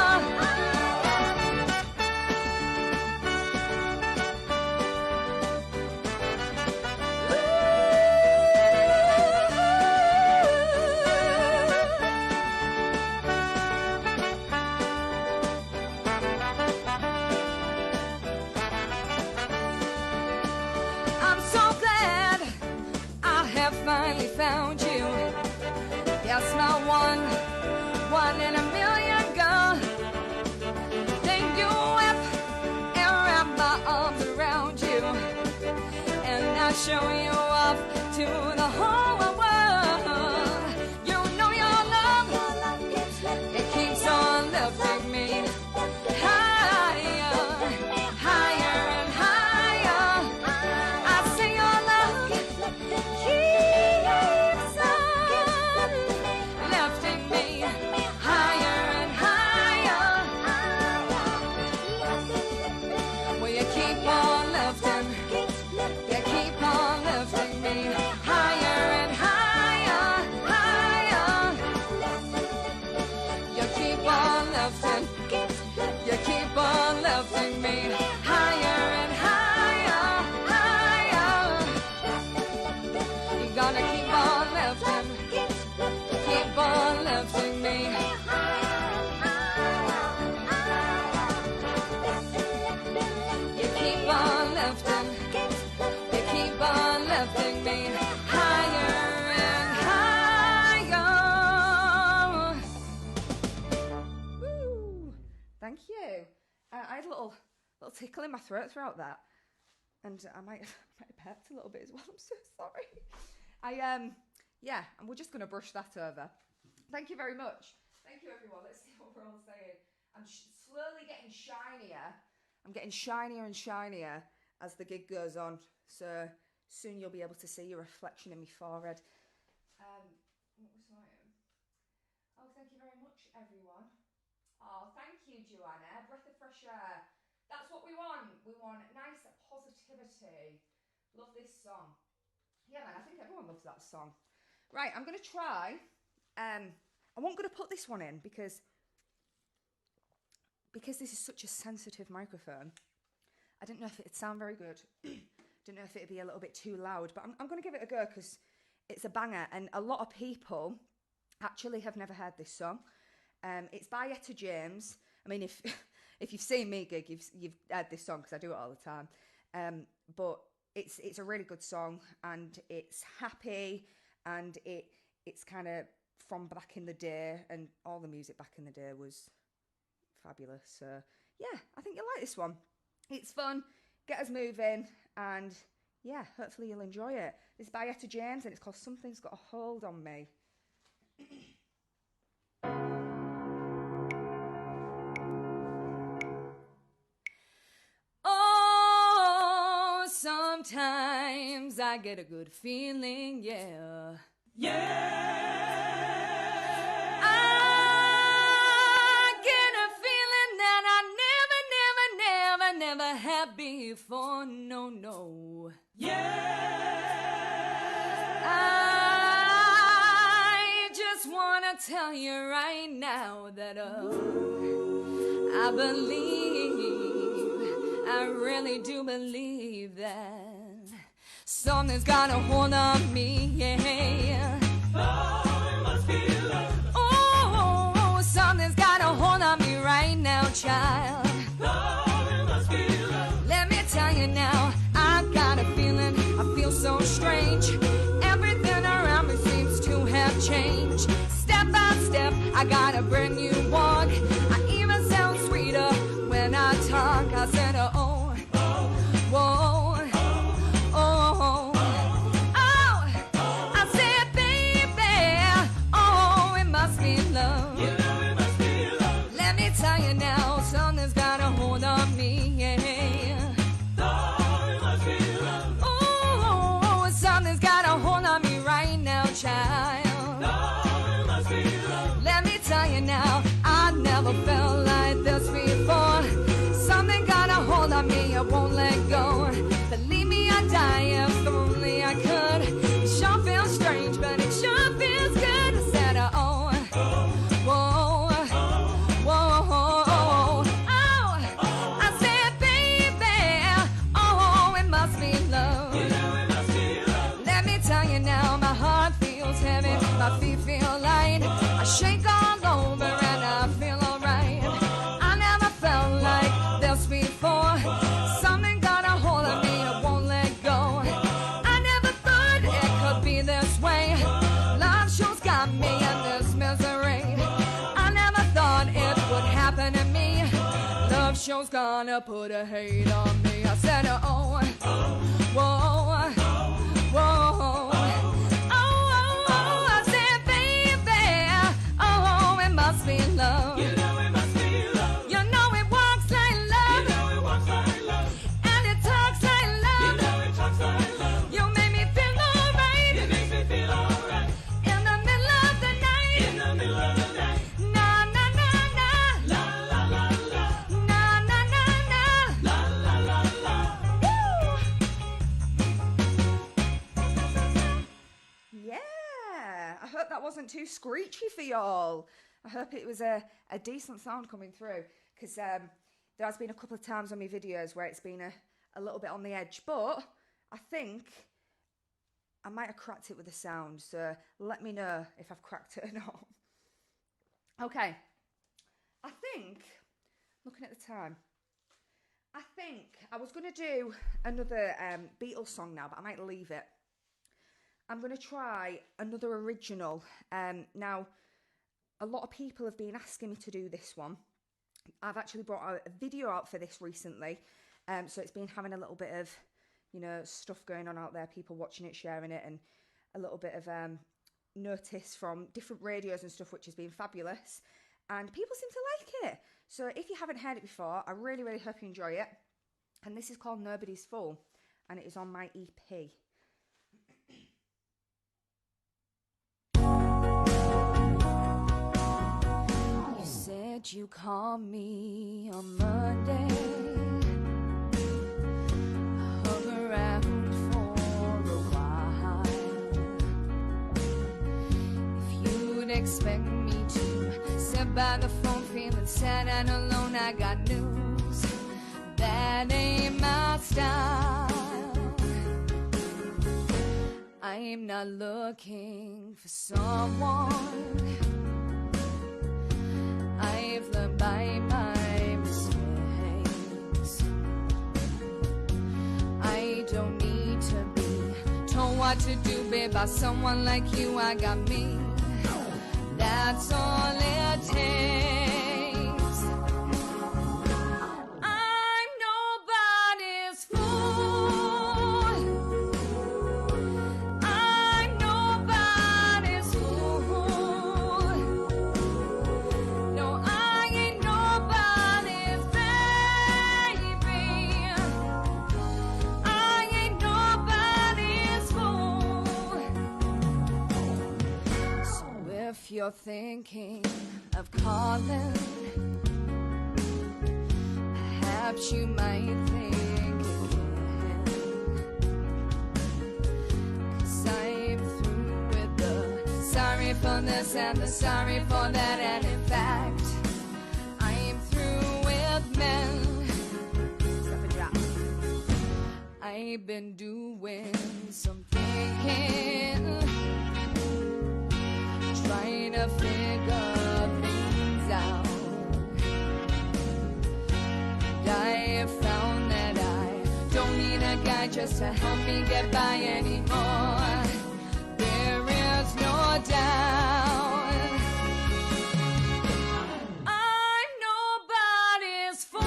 Speaker 2: I'm so glad I have finally found you. Yes, not one in a million, girl. Then you whip and wrap my arms around you, and I show you off to the whole world. You know your love, it keeps on lifting me higher, higher and higher. I see your love keeps on lifting me higher and higher. Well, you keep on lifting, you keep on lifting. on lifting, you keep on lifting me. You keep on lifting, you keep on lifting me higher and higher. Woo! Thank you. I had a little tickle in my throat throughout that, and I might have pepped a little bit as well. I'm so sorry. Yeah, and we're just going to brush that over. Thank you very much. Thank you, everyone. Let's see what we're all saying. I'm slowly getting shinier. I'm getting shinier and shinier as the gig goes on. So soon you'll be able to see your reflection in my forehead. What was I? Oh, thank you very much, everyone. Oh, thank you, Joanna. Breath of fresh air. That's what we want. We want nice positivity. Love this song. Yeah, man, I think everyone loves that song. Right, I'm going to try. I won't going to put this one in because this is such a sensitive microphone. I didn't know if it'd sound very good. Didn't know if it'd be a little bit too loud, but I'm going to give it a go because it's a banger, and a lot of people actually have never heard this song. It's by Etta James. I mean, if you've seen me gig, you've heard this song because I do it all the time. But it's a really good song, and it's happy, and it's kind of from back in the day, and all the music back in the day was fabulous. So yeah, I think you'll like this one. It's fun, get us moving, and yeah, hopefully you'll enjoy it. It's by Etta James, and it's called Something's Got a Hold on Me. Oh, sometimes I get a good feeling, yeah. I get a feeling that I never had before, no. I just wanna tell you right now that I really do believe that something's got a hold on me, yeah. Oh, it must be love. Oh, something's got a hold on me right now, child. Oh, it must be love. Let me tell you now, I've got a feeling, I feel so strange. Everything around me seems to have changed. Step by step, I got a brand new walk. I even sound sweeter when I talk. I said, oh, whoa, oh, I said, baby, oh, it must be love. You know it must be love. Let me tell you now, something's got a hold on me, yeah. Oh, it must be love. Oh, something's got a hold on me right now, child. Oh, it must be love. Let me tell you now, I never felt like this before. Something got a hold on me, I won't let go. Believe me, I'd die if only I could. It sure feels strange, but it sure feels good. I said, oh, whoa, I said, baby, oh, it must be love. You know it must be love. Let me tell you now, my heart feels heavy, my feet feel light. I shake all over and I feel alright. I never felt like this before. Something got a hold of me, I won't let go. I never thought it could be this way. Love sure's got me in this misery. I never thought it would happen to me. Love sure's gonna put a hate on me. I said, oh, whoa, whoa. I said, baby, oh, it must be love. You know it must be love. You know it walks like love. You know it walks like love. And it talks like love. You know it talks like love. You make me feel alright. It makes me feel alright. In the middle of the night. In the middle of the night. Na na na na. La la la la. Na na na na. La la la la. Woo! Yeah, I hope that wasn't too screechy for y'all. I hope it was a decent sound coming through, because there has been a couple of times on my videos where it's been a little bit on the edge, but I think
Speaker 3: I might have cracked it with the sound, so let me know if I've cracked it or not. Okay, I think, looking at the time, I think I was going to do another Beatles song now, but I might leave it. I'm going to try another original. Now, a lot of people have been asking me to do this one. I've actually brought a video out for this recently, so it's been having a little bit of, you know, stuff going on out there, people watching it, sharing it, and a little bit of notice from different radios and stuff, which has been fabulous. And people seem to like it. So if you haven't heard it before, I really, really hope you enjoy it. And this is called Nobody's Fool, and it is on my EP. You said you called me on Monday. I hung around for a while. If you'd expect me to sit by the phone feeling sad and alone, I got news. That ain't my style. I'm not looking for someone. I've learned by my mistakes. I don't need to be told what to do, babe, by someone like you. I got me. That's all it takes. I'm nobody's fool. I'm nobody's fool. No, I ain't nobody's baby. I ain't nobody's fool. So if you're thinking of calling, perhaps you might think again. 'Cause I'm through with the sorry for this and the sorry for that, and in fact, I'm through with men. Stop and drop. I've been doing some thinking, trying to figure things out. And I have found that I don't need a guy just to help me get by anymore. There is no doubt. I'm nobody's fool.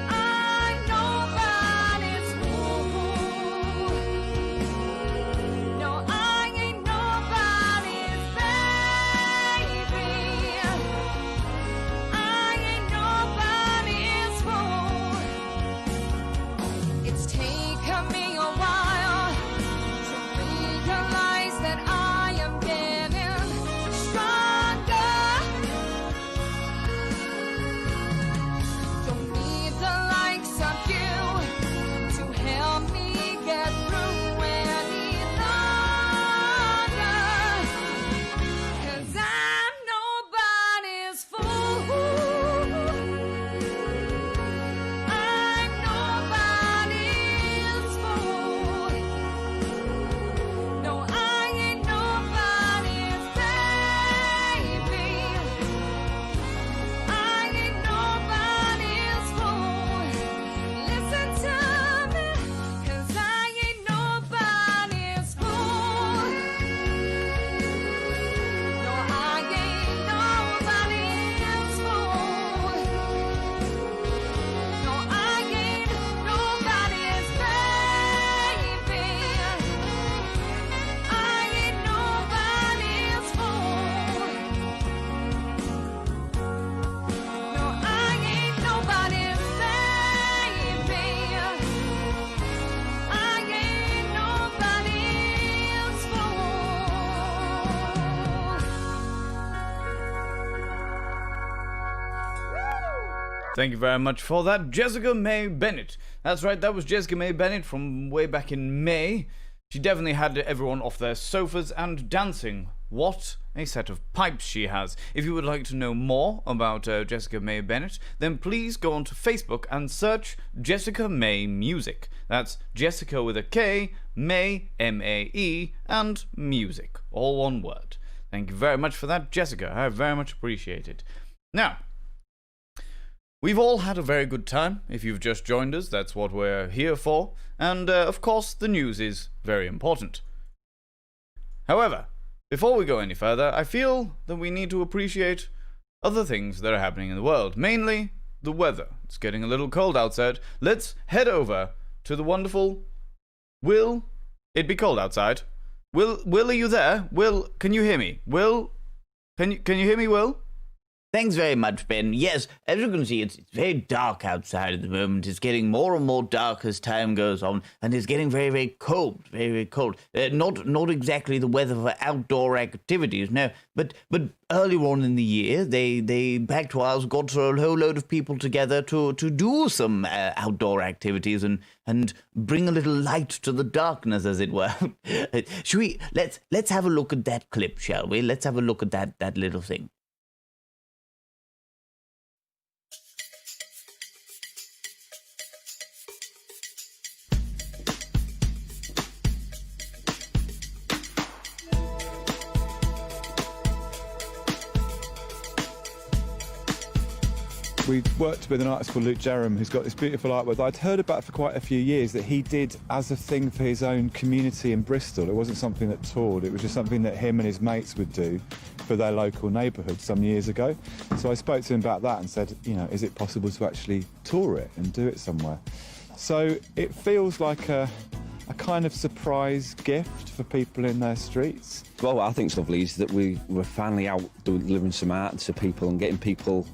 Speaker 3: I'm nobody's fool. No, I ain't nobody's baby. I ain't nobody's fool. It's taken me a while to realize that I am getting stronger. Don't need the likes of you to help me get through any longer. 'Cause I'm nobody's fool. I'm nobody's fool. No, I ain't nobody's baby. I ain't nobody's fool. Listen to me, 'cause I ain't nobody's fool. No, I ain't nobody's fool. No, I ain't nobody's baby. I ain't nobody's fool. No, I ain't nobody's baby. I ain't nobody's fool.
Speaker 1: Thank you very much for that, Jessica May Bennett. That's right, that was Jessica May Bennett from way back in May. She definitely had everyone off their sofas and dancing what a set of pipes she has. If you would like to know more about Jessica Mae Bennett, then please go onto Facebook and search Jessica Mae Music. That's Jessica with a K, Mae, M-A-E, and music, all one word. Thank you very much for that, Jessica. I very much appreciate it. Now, we've all had a very good time. If you've just joined us, that's what we're here for. And, of course, the news is very important. However, before we go any further, I feel that we need to appreciate other things that are happening in the world. Mainly, the weather. It's getting a little cold outside. Let's head over to the wonderful... Will it be cold outside? Will, are you there? Will, can you hear me? Will, can you hear me, Will?
Speaker 6: Thanks very much, Ben. Yes, as you can see, it's very dark outside at the moment. It's getting more and more dark as time goes on, and it's getting very, very cold. Very, very cold. Not exactly the weather for outdoor activities, no. But earlier on in the year, they Bactoirs got a whole load of people together to do some outdoor activities and bring a little light to the darkness, as it were. Should we? Let's have a look at that clip, shall we? Let's have a look at that little thing.
Speaker 8: We worked with an artist called Luke Jerram, who's got this beautiful artwork I'd heard about for quite a few years that he did as a thing for his own community in Bristol. It wasn't something that toured, it was just something that him and his mates would do for their local neighbourhood some years ago. So I spoke to him about that and said, you know, is it possible to actually tour it and do it somewhere? So it feels like a kind of surprise gift for people in their streets.
Speaker 23: Well, what I think is lovely is that we're finally out delivering some art to people and getting people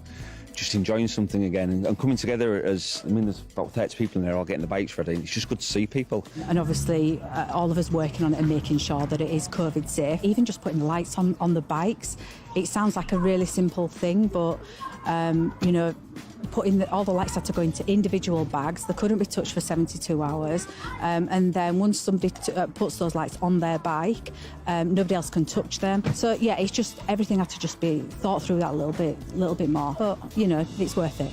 Speaker 23: just enjoying something again and coming together as, I mean, there's about 30 people in there all getting the bikes ready. It's just good to see people.
Speaker 9: And obviously, all of us working on it and making sure that it is COVID safe. Even just putting the lights on the bikes, it sounds like a really simple thing, but, you know, putting all the lights had to go into individual bags. They couldn't be touched for 72 hours. And then once somebody puts those lights on their bike, nobody else can touch them. So, yeah, it's just, everything had to just be thought through that a little bit more. But, you know, it's worth it.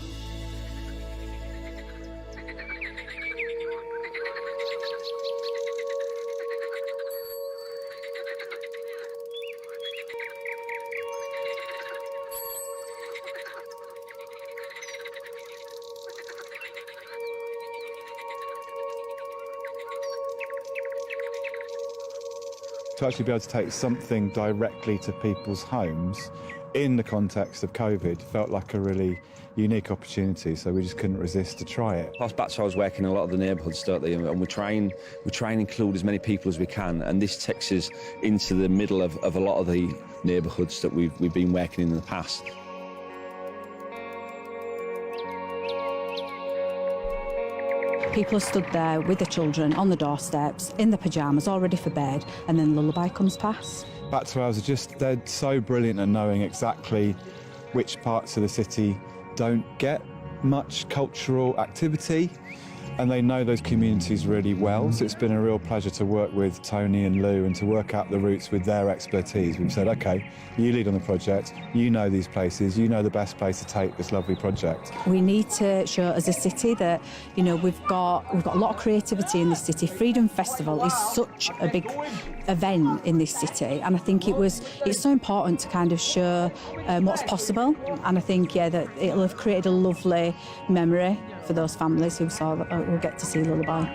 Speaker 8: To actually be able to take something directly to people's homes in the context of COVID felt like a really unique opportunity, so we just couldn't resist to try it.
Speaker 23: Plus, Bactoirs work in a lot of the neighbourhoods, don't they? And we try and include as many people as we can, and this takes us into the middle of a lot of the neighbourhoods that we've been working in the past.
Speaker 9: People are stood there with the children on the doorsteps, in their pyjamas, all ready for bed, and then Lullaby comes past.
Speaker 8: Bactoirs are just, they're so brilliant at knowing exactly which parts of the city don't get much cultural activity, and they know those communities really well. So it's been a real pleasure to work with Tony and Lou and to work out the routes with their expertise. We've said, okay, you lead on the project, you know these places, you know the best place to take this lovely project.
Speaker 9: We need to show as a city that, you know, we've got a lot of creativity in this city. Freedom Festival is such a big event in this city, and I think it's so important to kind of show what's possible, and I think, yeah, that it'll have created a lovely memory for those families who will get to see Lullaby.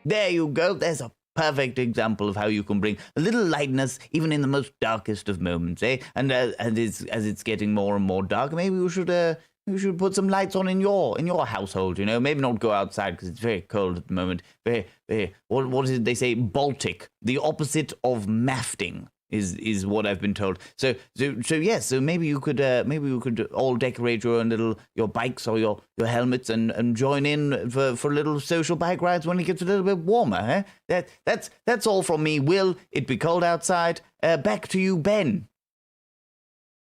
Speaker 6: There you go. There's a perfect example of how you can bring a little lightness even in the most darkest of moments, eh? And as it's getting more and more dark, maybe we should put some lights on in your household. You know, maybe not go outside because it's very cold at the moment. What is it they say? Baltic, the opposite of mafting. is what I've been told. So yes. So maybe we could all decorate your bikes or your helmets and join in for little social bike rides when it gets a little bit warmer. That's all from me. Will, it be cold outside? Back to you, Ben.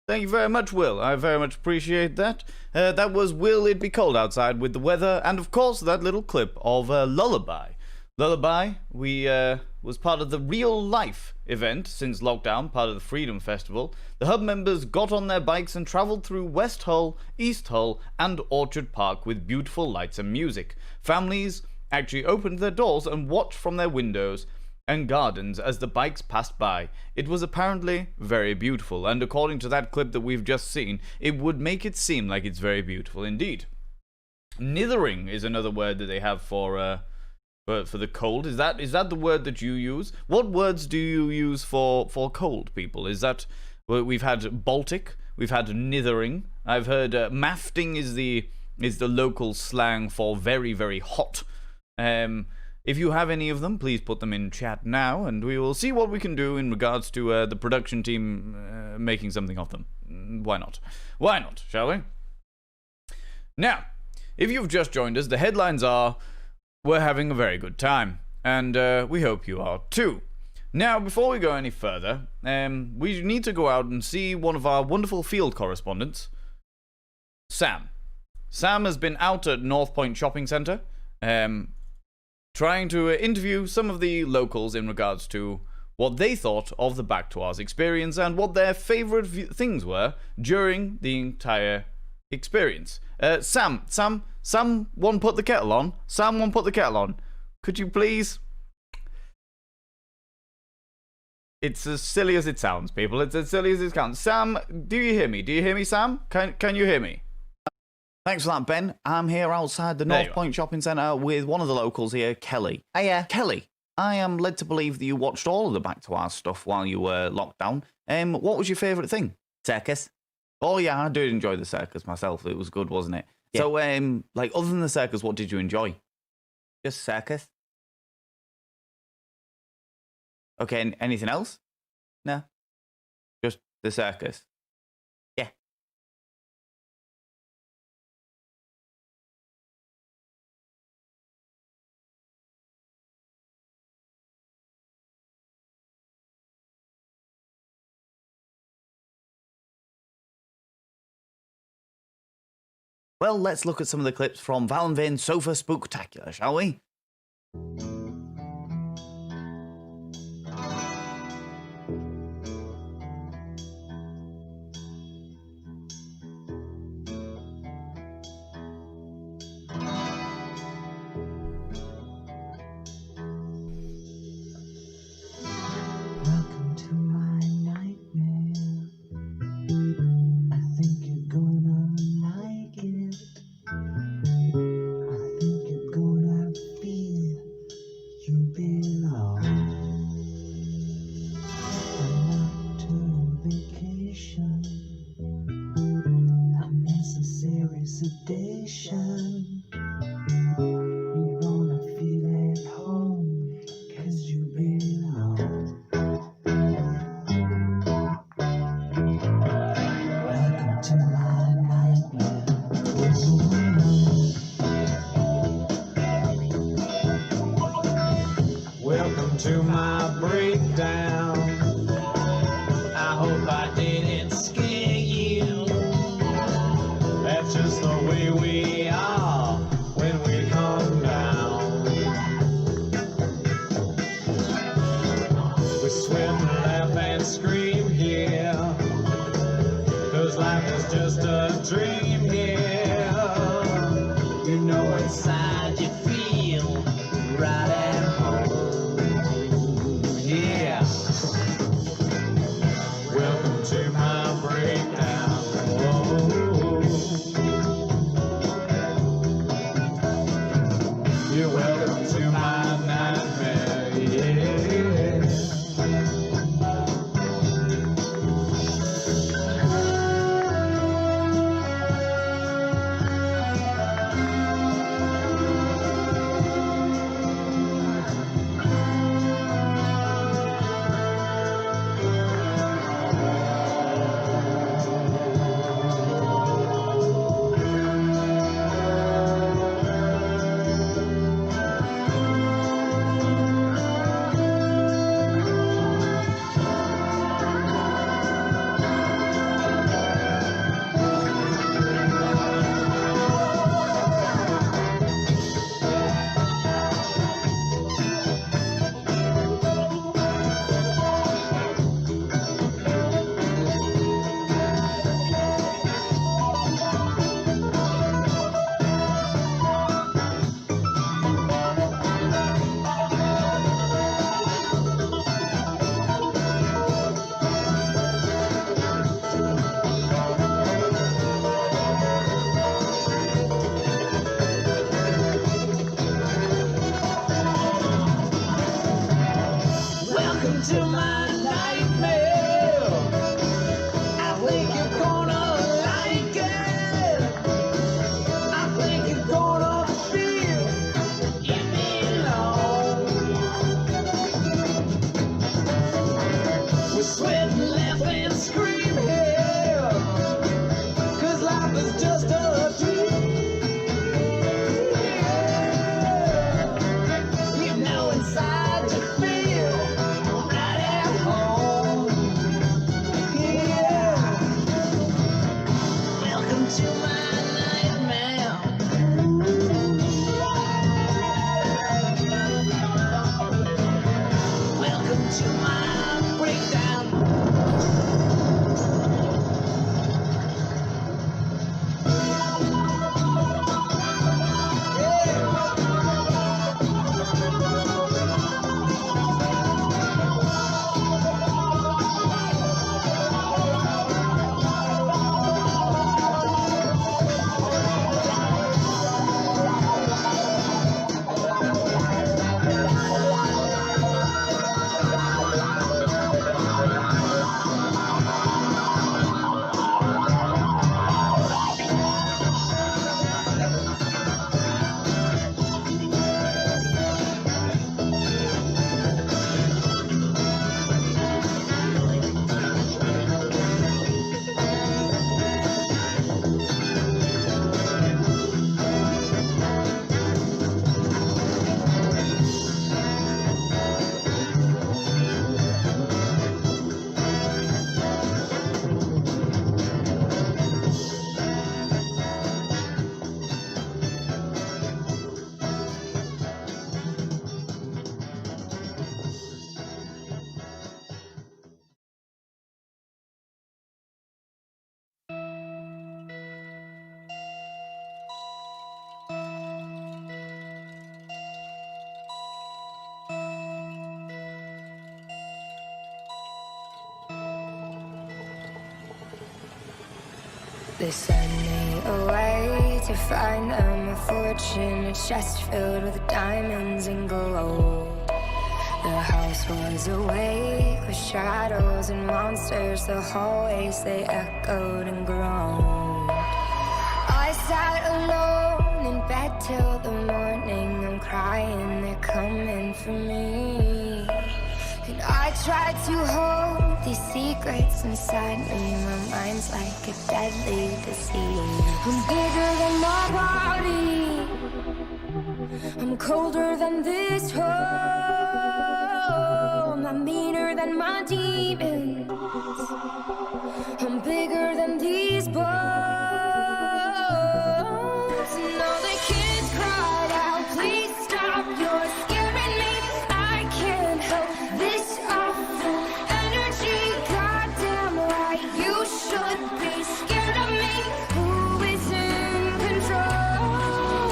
Speaker 1: Thank you very much, Will. I very much appreciate that. That was Will It Be Cold Outside with the weather, and of course that little clip of Lullaby. Lullaby, we was part of the Real Life event since lockdown, part of the Freedom Festival. The Hub members got on their bikes and travelled through West Hull, East Hull, and Orchard Park with beautiful lights and music. Families actually opened their doors and watched from their windows and gardens as the bikes passed by. It was apparently very beautiful, and according to that clip that we've just seen, it would make it seem like it's very beautiful indeed. Nithering is another word that they have for the cold. Is that the word that you use? What words do you use for cold, people? Is that, well, we've had Baltic, we've had nithering. I've heard mafting is the local slang for very, very hot. If you have any of them, please put them in chat now, and we will see what we can do in regards to the production team making something of them. Why not? Why not, shall we? Now, if you've just joined us, the headlines are, we're having a very good time, and we hope you are too. Now, before we go any further, we need to go out and see one of our wonderful field correspondents, Sam. Sam has been out at North Point Shopping Centre, trying to interview some of the locals in regards to what they thought of the Back to Ours experience and what their favourite things were during the entire experience. Sam, one put the kettle on. Sam, one put the kettle on. Could you please? It's as silly as it sounds, people. It's as silly as it sounds. Sam, do you hear me? Do you hear me, Sam? Can you hear me?
Speaker 6: Thanks for that, Ben. I'm here outside the North Point Shopping Centre with one of the locals here, Kelly. Hiya. Kelly, I am led to believe that you watched all of the Back to Ours stuff while you were locked down. What was your favourite thing? Circus. Oh, yeah, I did enjoy the circus myself. It was good, wasn't it? Yeah. So, other than the circus, what did you enjoy? Just circus? Okay, anything else? No? Just the circus? Yeah. Well, let's look at some of the clips from Val and Vane's Sofa Spooktacular, shall we?
Speaker 19: Welcome to my breakdown. I hope I didn't scare you. That's just the way we are when we come down. We swim, laugh, and scream here, 'cause life is just a dream here. You know inside you feel right at home. Yeah. Welcome to my breakdown. Oh. You're welcome to my nightmare. Yeah.
Speaker 2: They send me away to find them a fortune, a chest filled with diamonds and gold. The house was awake with shadows and monsters. The hallways, they echoed and groaned. I sat alone in bed till the morning. I'm crying, they're coming for me. And I tried to hold these secrets inside me. My mind's like a deadly disease. I'm bigger than my body. I'm colder than this home. I'm meaner than my demons. I'm bigger than these bones. And all the kids cried out, please stop, you're scaring me. I can't help this awful energy. Goddamn right, you should be scared of me. Who is in control?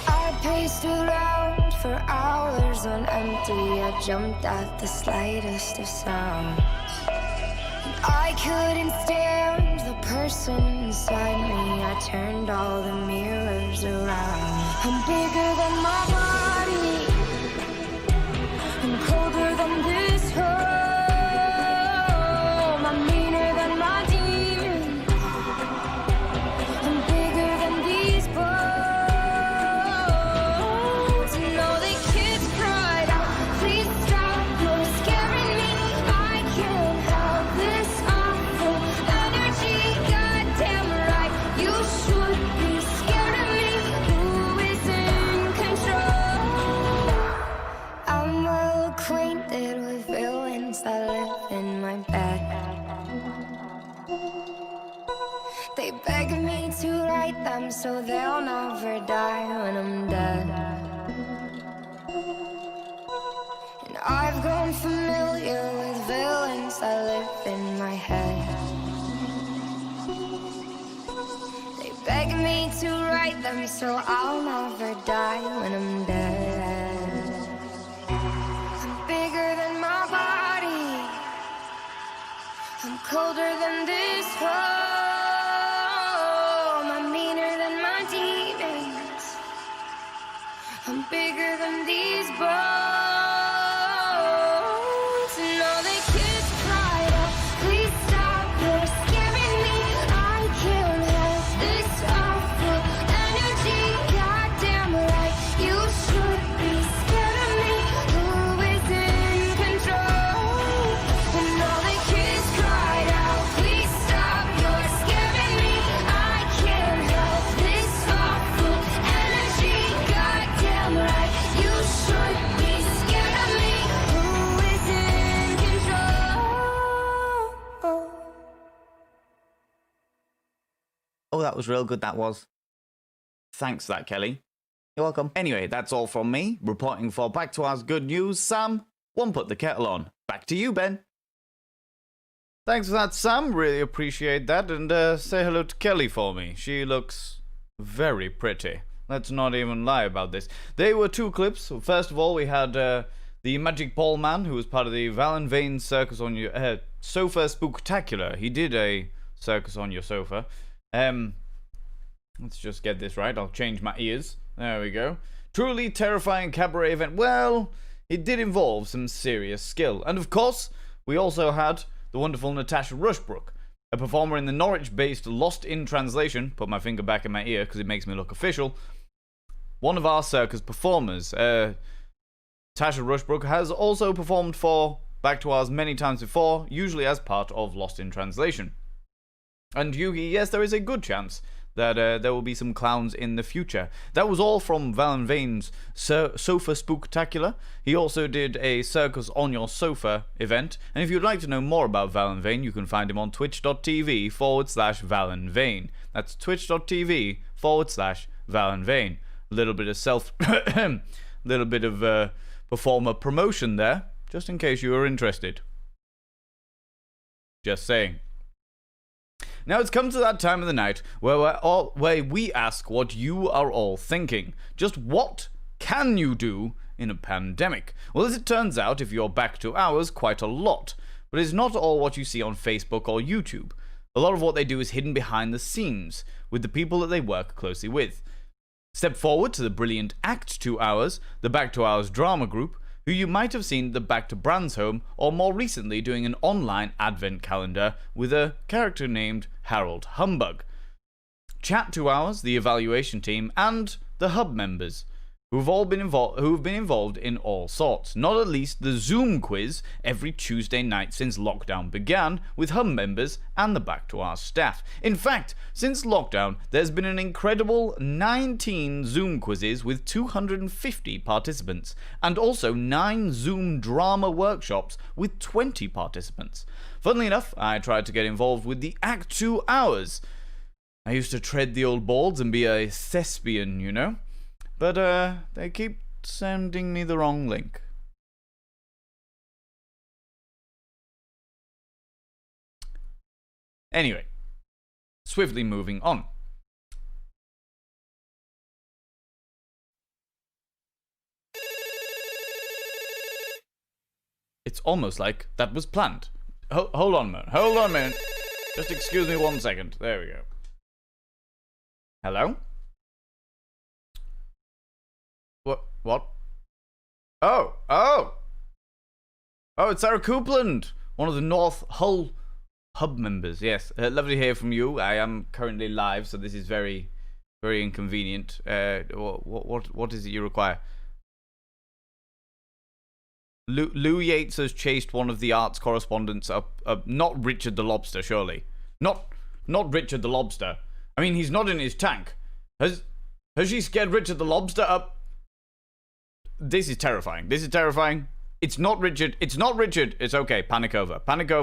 Speaker 2: I paced around for hours on empty. I jumped at the slightest of sounds. I couldn't stand the person inside me. I turned all the mirrors around. I'm bigger than my body. I'm colder than this home. I'm meaner than my demons. I'm bigger than these bones. And all the kids cried out, please stop, you're scaring me. I can't help this awful energy. Goddamn right, you should be scared of me. Who is in control? I'm well acquainted with villains that live in my bed. They beg me to write them so they'll never die when I'm dead. And I've grown familiar with villains that live in my head. They beg me to write them so I'll never die when I'm dead. I'm bigger than my body. I'm colder than this home. I'm meaner than my demons. I'm bigger than these bones. And all the kids cried out, please stop, you're scaring me. I can't help this awful energy. Goddamn right, you should be scared of me. Who is in control? And all the kids cried out, please stop, you're scaring me. I can't help this awful energy. Goddamn right, you should be scared of me. Who is in control?
Speaker 1: Oh, that was real good, that was. Thanks for that, Kelly. You're welcome. Anyway, that's all from me. Reporting for Back to Ours Good News, Sam. One put the kettle on. Back to you, Ben. Thanks for that, Sam. Really appreciate that. And say hello to Kelly for me. She looks very pretty. Let's not even lie about this. They were two clips. First of all, we had the Magic Ball Man, who was part of the Val & Vane Circus on Your Sofa Spooktacular. He did a circus on your sofa. Let's just get this right. I'll change my ears. There we go. Truly terrifying cabaret event. Well, it did involve some serious skill. And of course, we also had the wonderful Natasha Rushbrook, a performer in the Norwich-based Lost in Translation. Put my finger back in my ear because it makes me look official. One of our circus performers. Tasha Rushbrook has also performed for Back to Ours many times before, usually as part of Lost in Translation. And Yugi, yes, there is a good chance that there will be some clowns in the future. That was all from Val & Vane's Sofa Spooktacular. He also did a Circus on Your Sofa event. And if you'd like to know more about Val & Vane, you can find him on twitch.tv/Val & Vane. That's twitch.tv/Val & Vane. A little bit of little bit of performer promotion there, just in case you were interested. Just saying. Now it's come to that time of the night where we ask what you are all thinking. Just what can you do in a pandemic? Well, as it turns out, if you're back to ours, quite a lot. But it's not all what you see on Facebook or YouTube. A lot of what they do is hidden behind the scenes, with the people that they work closely with. Step forward to the brilliant Act 2 Hours, the Back 2 Hours drama group, who you might have seen the Back to Brands Home, or more recently doing an online advent calendar with a character named Harold Humbug. Chat 2 Hours, the evaluation team, and the Hub members, who've been involved in all sorts, not at least the Zoom quiz every Tuesday night since lockdown began, with Hub members and the Back to Our staff. In fact, since lockdown, there's been an incredible 19 Zoom quizzes with 250 participants, and also 9 Zoom drama workshops with 20 participants. Funnily enough, I tried to get involved with the Act 2 Hours. I used to tread the old boards and be a thespian, you know? But, they keep sending me the wrong link. Anyway, swiftly moving on. It's almost like that was planned. Hold on a minute. Just excuse me 1 second. There we go. Hello? What? Oh, it's Sarah Copeland, one of the North Hull Hub members. Yes, lovely to hear from you. I am currently live, so this is very, very inconvenient. What is it you require? Lou Yates has chased one of the arts correspondents up. Not Richard the Lobster, surely. Not Richard the Lobster. I mean, he's not in his tank. Has she scared Richard the Lobster up? This is terrifying. It's not Richard. It's okay. Panic over.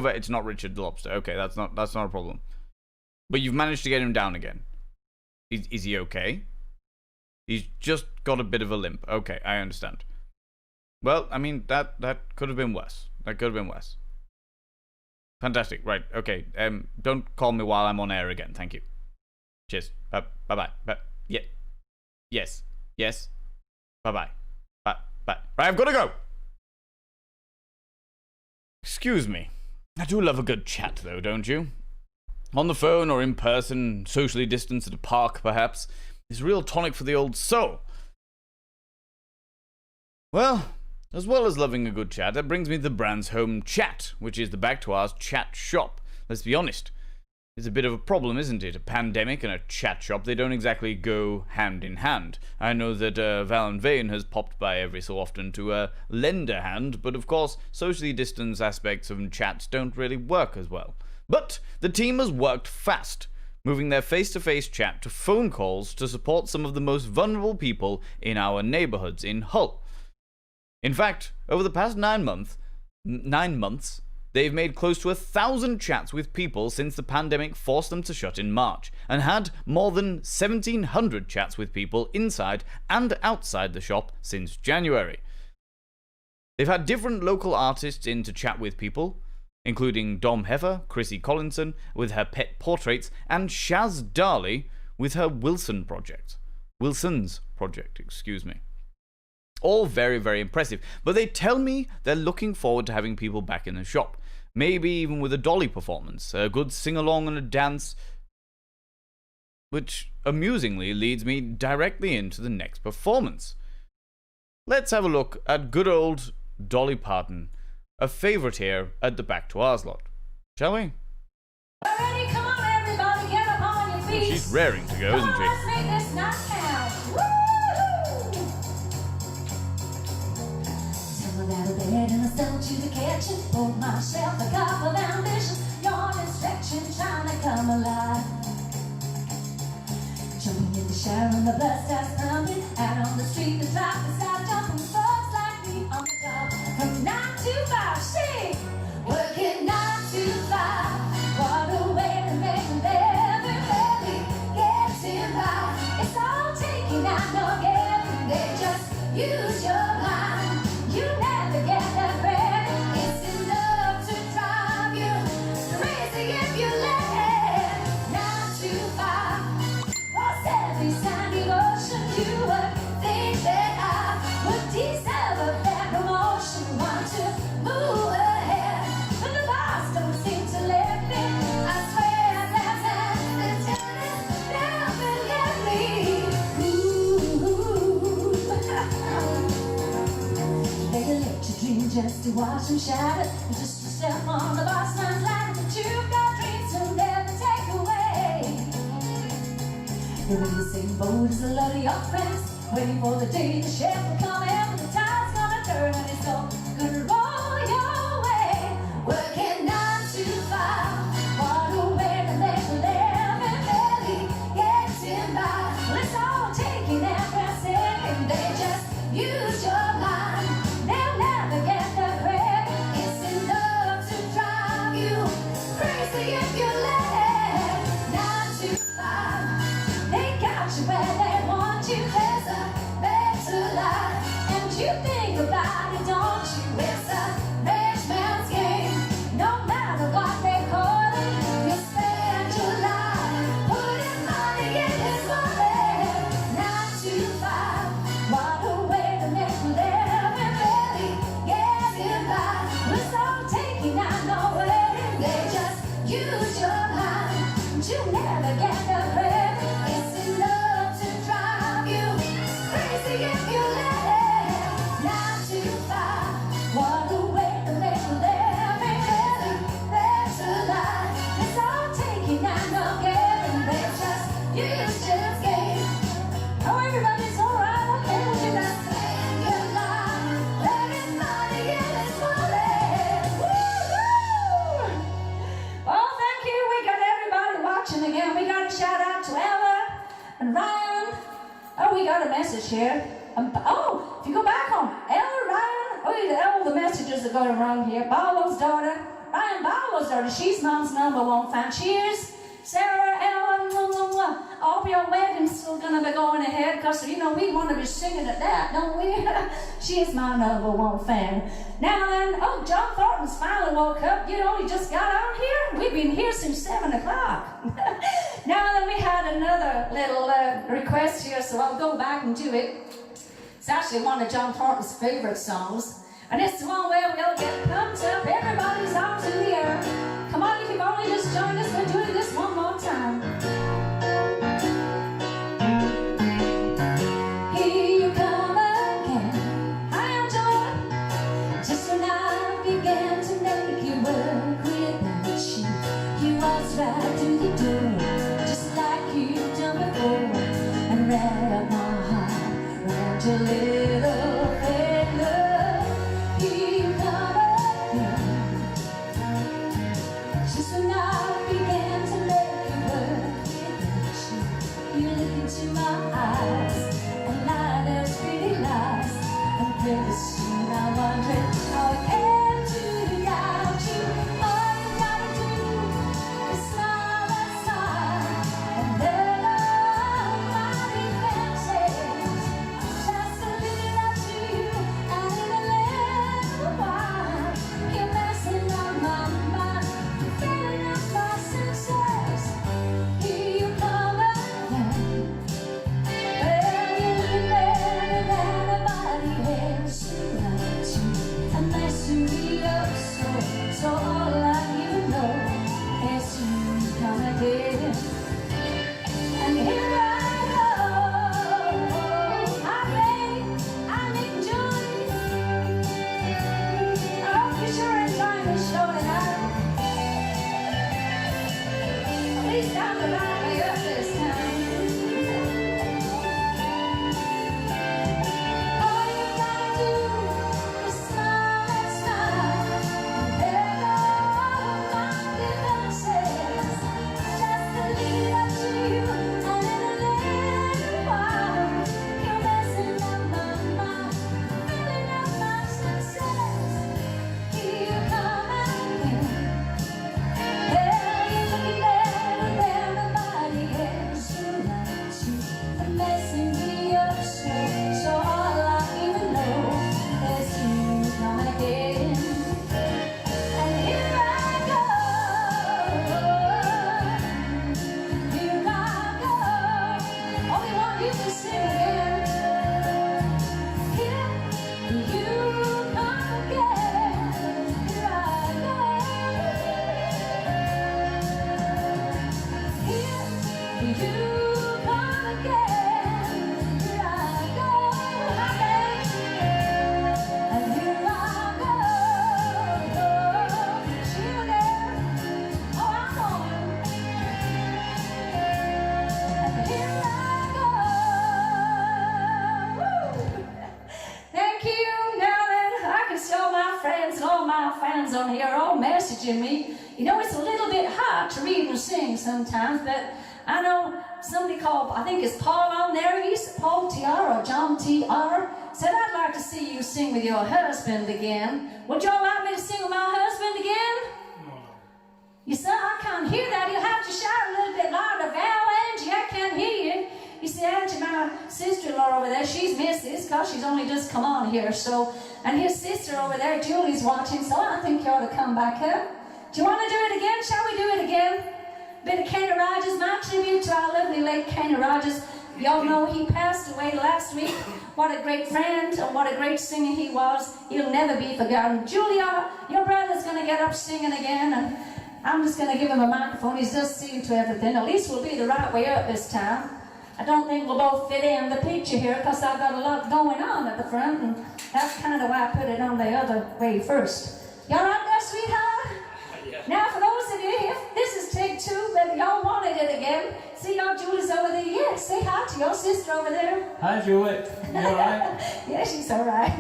Speaker 1: It's not Richard the Lobster. Okay, that's not a problem. But you've managed to get him down again. Is he okay? He's just got a bit of a limp. Okay, I understand. Well, I mean, that could have been worse. Fantastic. Right. Okay. Don't call me while I'm on air again. Thank you. Cheers. Bye-bye. Yeah. Yes. Bye-bye. Bye. Right, I've got to go. Excuse me. I do love a good chat, though, don't you? On the phone or in person, socially distanced at a park, perhaps. It's a real tonic for the old soul. Well, as well as loving a good chat, that brings me to the Brands Home Chat, which is the Back to Ours chat shop. Let's be honest. It's a bit of a problem, isn't it? A pandemic and a chat shop, they don't exactly go hand in hand. I know that Val and Vane has popped by every so often to lend a hand, but of course, socially distanced aspects of chats don't really work as well. But the team has worked fast, moving their face-to-face chat to phone calls to support some of the most vulnerable people in our neighborhoods in Hull. In fact, over the past 9 months, they've made close to 1,000 chats with people since the pandemic forced them to shut in March, and had more than 1,700 chats with people inside and outside the shop since January. They've had different local artists in to chat with people, including Dom Heffer, Chrissy Collinson with her pet portraits, and Shaz Darley with her Wilson's project. All very, very impressive. But they tell me they're looking forward to having people back in the shop. Maybe even with a dolly performance, a good sing-along and a dance, which amusingly leads me directly into the next performance. Let's have a look at good old Dolly Parton, a favourite here at the Back to Ours lot. Shall we?
Speaker 19: Alrighty, come on, everybody, get up on your feet.
Speaker 1: She's raring to go, isn't she?
Speaker 19: Let's make this night count. Woo! Tumble out of bed and I stumbled to the kitchen. Pulled myself a cup of ambition. Yawning, stretching, trying to come alive. Jumping in the shower and the blood starts pumping. Out on the street, the traffic starts jumping. Folks like me on the job. From 9 to 5, sing. Working 9 to 5. What a way to make a living, baby. Getting by. It's all taken out of every day. Just use your mind. You never get that credit. It's enough to drive you crazy if you let it. 9 to 5. Cross every sandy ocean. You would think that I would deserve a fair promotion. Want to move ahead, but the boss don't seem to let me. I swear
Speaker 4: just to watch them shatter. Just to step on the boss man's ladder. But you've got dreams to never take away. You're in the same boat as a lot of your friends, waiting for the day the ship will come in. But the tide's gonna turn and it's all gonna roll your way. Working 9 to 5, what a way to make a living, barely getting by. Well, it's all taking and pressing, and they just use your mind. They'll never get the credit. It's enough to drive you crazy if you let it. 9 to 5, they got you where they want you. There's a better life, and you think about it, don't you? It's a rich man's game. No matter what they call it, you spend your life putting money in his wallet. 9 to 5, what a way to make a living, barely getting by. It's all taking out no way. They just use your mind, but you never get the credit. It's enough to drive you crazy if you let it. 9 to 5, what a way to make a living, barely better life. It's all taking out no giving. They just use your game. Oh, everybody's alright, okay, we'll do that. Spend your life, everybody in his wallet. Woo-hoo! Well, thank you. We got everybody watching again. We got a shout out to Ella and Ryan. Oh, we got a message here. Oh, if you go back on Ella, Ryan. Oh, all the messages are going wrong here. Barlow's daughter, Ryan Barlow's daughter. She's Mom's #1 fan. Cheers, Sarah, Ella. Mwah, mwah, mwah. I hope your wedding's still gonna be going ahead, because you know we want to be singing at that, don't we? She is my #1 fan. Now then, oh, John Thornton's finally woke up. You know, he just got out here. We've been here since 7 o'clock. Now then, we had another little request here, so I'll go back and do it. It's actually one of John Thornton's favorite songs, and it's the one where we'll get pumped up, everybody's arms in the air. Come on, if you've only just joined us, we're doing this one more time. Here you come again. Hi, Angela. Just when I began to make you work without you, you waltzed right through the door, just like you've done before, and right up my heart, round your little finger. Here you come again. Just when I began to make you work without you, you look into my eyes and lie those pretty lies, and pretty soon I'm wondering how I came to doubt you. All you gotta do is smile and smile, and then nobody fancies just a little of you, and in a little while you're messing up my mind, filling up my senses. Here you come again. Well, you look better than nobody else around you, and messing me up so all I even know is you come again. And here I go, I'm enjoying. I hope you're sure enjoying the show tonight. At least I'm the right way up this time. All you gotta do is smile and smile, and let all my differences just to lead up to you, and in a little while you're messing up my mind, filling up my senses. Here you come again. Well, you look better than nobody my fans on here are all messaging me. You know, it's a little bit hard to read and sing sometimes, but I know somebody called, I think it's Paul on there, Paul TR or John TR, said, I'd like to see you sing with your husband again. Would y'all like me to sing with my husband again? You said, I can't hear that. You'll have to shout a little bit louder. Val, Angie, I can't hear you. You see, Angie, my sister-in-law over there, she's missed this because she's only just come on here. So, and his sister over there, Julie's watching, so I think you ought to come back up. Do you want to do it again? Shall we do it again? Bit of Kenny Rogers, my tribute to our lovely late Kenny Rogers. Y'all know he passed away last week. What a great friend and what a great singer he was. He'll never be forgotten. Julia, your brother's going to get up singing again, and I'm just going to give him a microphone. He's just seen to everything. At least we'll be the right way up this time. I don't think we'll both fit in the picture here because I've got a lot going on at the front, and that's kind of why I put it on the other way first. Y'all right there, sweetheart? Now, for those of you, if this is take two, but y'all wanted it again, see y'all Julie's over there. Yeah, say hi to your sister over there.
Speaker 5: Hi, Julie. You all right?
Speaker 4: Yeah, she's all right.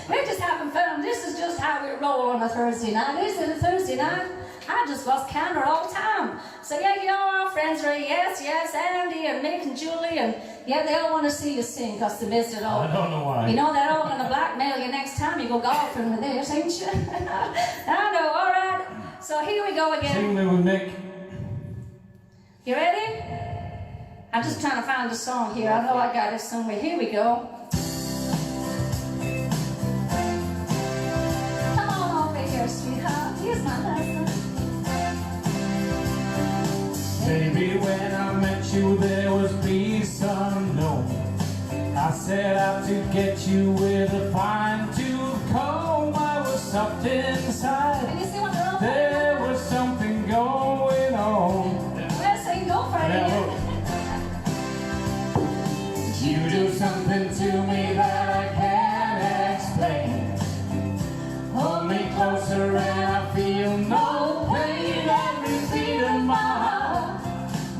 Speaker 4: We're just having fun. This is just how we roll on a Thursday night. Is it a Thursday night? I just lost count all the time. So yeah, you all our friends are yes, Andy and Mick and Julie, and yeah, they all want to see you sing because they missed it all.
Speaker 5: I don't know why.
Speaker 4: You know they're all going to blackmail you next time you go golfing with this, ain't you? I know, all right. So here we go again.
Speaker 5: Sing me with Mick.
Speaker 4: You ready? I'm just trying to find a song here. I know I got it somewhere. Here we go. Come on over here, sweetheart. Here's my husband.
Speaker 5: Baby, when I met you, there was peace unknown. I set out to get you with a fine-tooth comb. I was soft inside. There was something going on.
Speaker 4: Let's say no for it.
Speaker 5: You do something to me that I can't explain. Hold me closer and I feel no pain. Every beat of my heart,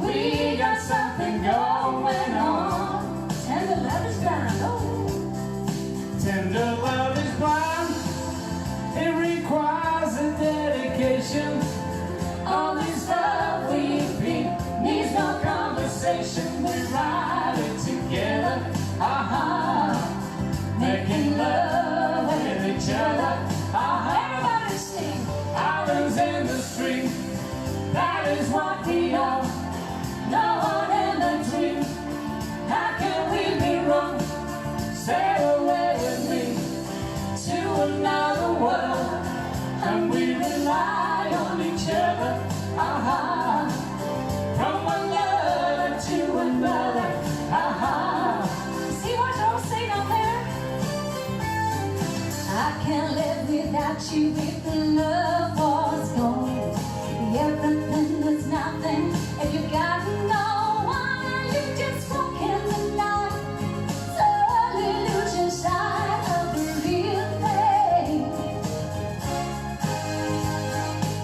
Speaker 5: we got something going on.
Speaker 4: Tender love is blind. Oh.
Speaker 5: Tender love is blind. It requires a dedication. All this love we feel needs no conversation. We ride it together, making love with each other.
Speaker 4: Everybody sing.
Speaker 5: Islands in the stream, that is what we are. No one in between. How can we be wrong? Sail away with me to another world, and we rely on each other. From one lover to another.
Speaker 4: See what y'all saying up there? I can't live without you if the love was gone. Everything is nothing if you got no one and you just walk in the night. So illusion side of the real thing.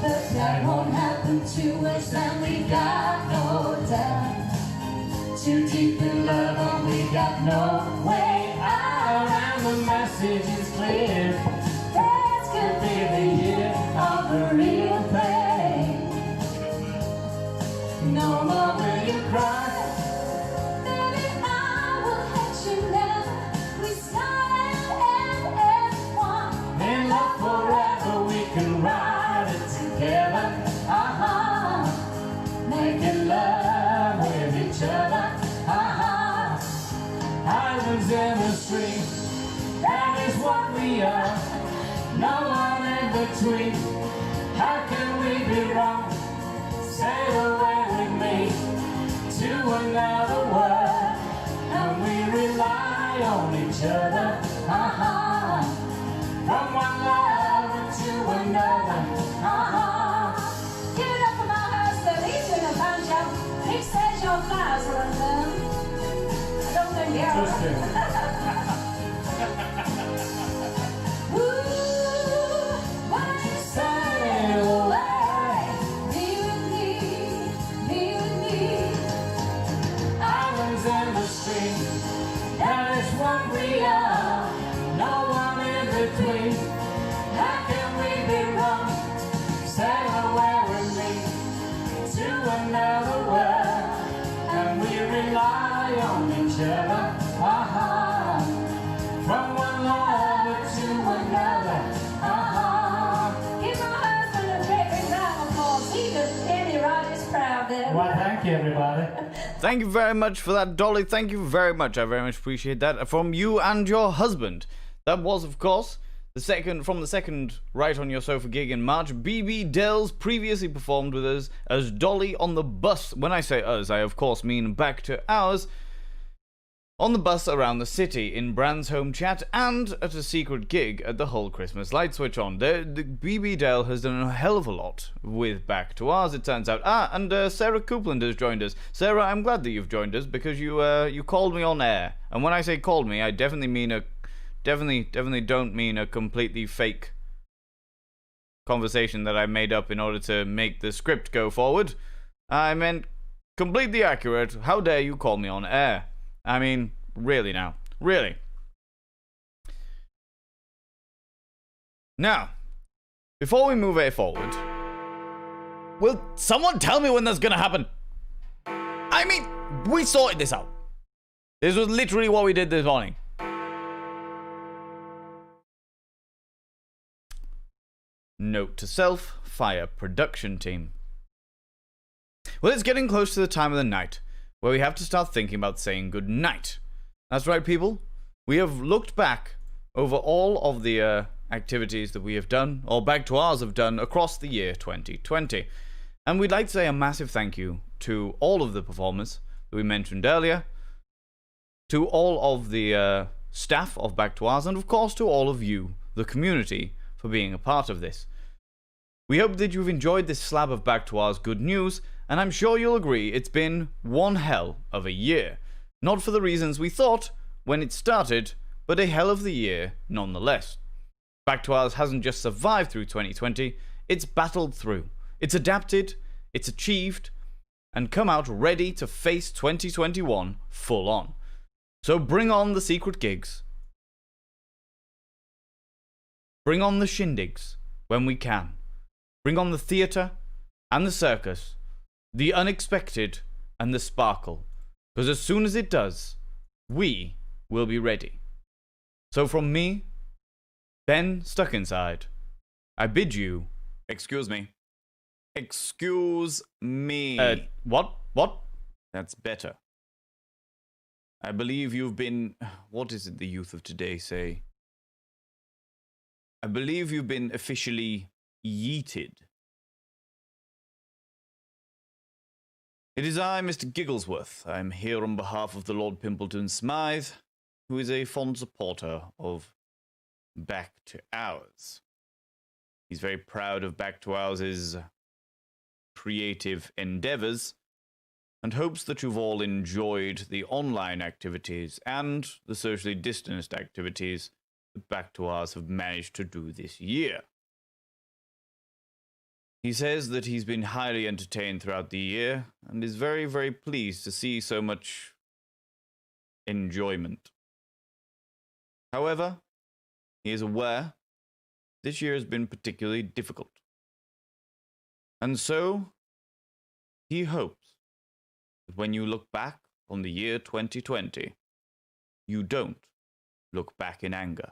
Speaker 4: But that won't happen to us, and we got no doubt. Too deep in love and we got no way out.
Speaker 5: And the message is clear.
Speaker 4: That's gonna
Speaker 5: be the year
Speaker 4: of the real thing.
Speaker 5: No more will you cry.
Speaker 4: Baby, I will let you know we started as one.
Speaker 5: In love forever we can ride it together. Making love with each other. Islands in the stream, that is what we are. No one in between. How can we be wrong? Sail away with me to another world, and we rely on each other. From one lover to another.
Speaker 4: Give it up for my husband. He's doing a fine job. He says your flowers are undone. Don't think you're
Speaker 5: Sail away.
Speaker 4: Be with me.
Speaker 5: Islands in the stream, that is what we are. No one in between. How can we be
Speaker 7: everybody.
Speaker 1: Thank you very much for that, Dolly. Thank you very much. I very much appreciate that from you and your husband. That was, of course, the second Right on Your Sofa gig in March. BB Dells previously performed with us as Dolly on the bus. When I say us, I of course mean Back to Ours. On the bus around the city, in Brand's home chat, and at a secret gig at the whole Christmas light switch on. The BB Dell has done a hell of a lot with Back to Ours, it turns out. And Sarah Coupland has joined us. Sarah, I'm glad that you've joined us because you called me on air. And when I say called me, I definitely mean definitely don't mean a completely fake conversation that I made up in order to make the script go forward. I meant completely accurate. How dare you call me on air? I mean, really now. Really. Now, before we move it forward, will someone tell me when that's gonna happen? I mean, we sorted this out. This was literally what we did this morning. Note to self, fire production team. Well, it's getting close to the time of the night where we have to start thinking about saying good night. That's right, people. We have looked back over all of the activities that we have done, or Back to Ours have done, across the year 2020. And we'd like to say a massive thank you to all of the performers that we mentioned earlier, to all of the staff of Back to Ours, and of course to all of you, the community, for being a part of this. We hope that you've enjoyed this slab of Back to Ours good news, and I'm sure you'll agree it's been one hell of a year. Not for the reasons we thought when it started, but a hell of the year nonetheless. Back to Ours hasn't just survived through 2020, it's battled through. It's adapted, it's achieved, and come out ready to face 2021 full on. So bring on the secret gigs. Bring on the shindigs when we can. Bring on the theatre and the circus, the unexpected and the sparkle. Because as soon as it does, we will be ready. So from me, Ben Stuckinside, I bid you... Excuse me. Excuse me. What? That's better. I believe you've been... What is it the youth of today say? I believe you've been officially yeeted. It is I, Mr. Gigglesworth. I'm here on behalf of the Lord Pimpleton Smythe, who is a fond supporter of Back to Ours. He's very proud of Back to Ours' creative endeavors, and hopes that you've all enjoyed the online activities and the socially distanced activities that Back to Ours have managed to do this year. He says that he's been highly entertained throughout the year, and is very, very pleased to see so much enjoyment. However, he is aware this year has been particularly difficult. And so, he hopes that when you look back on the year 2020, you don't look back in anger.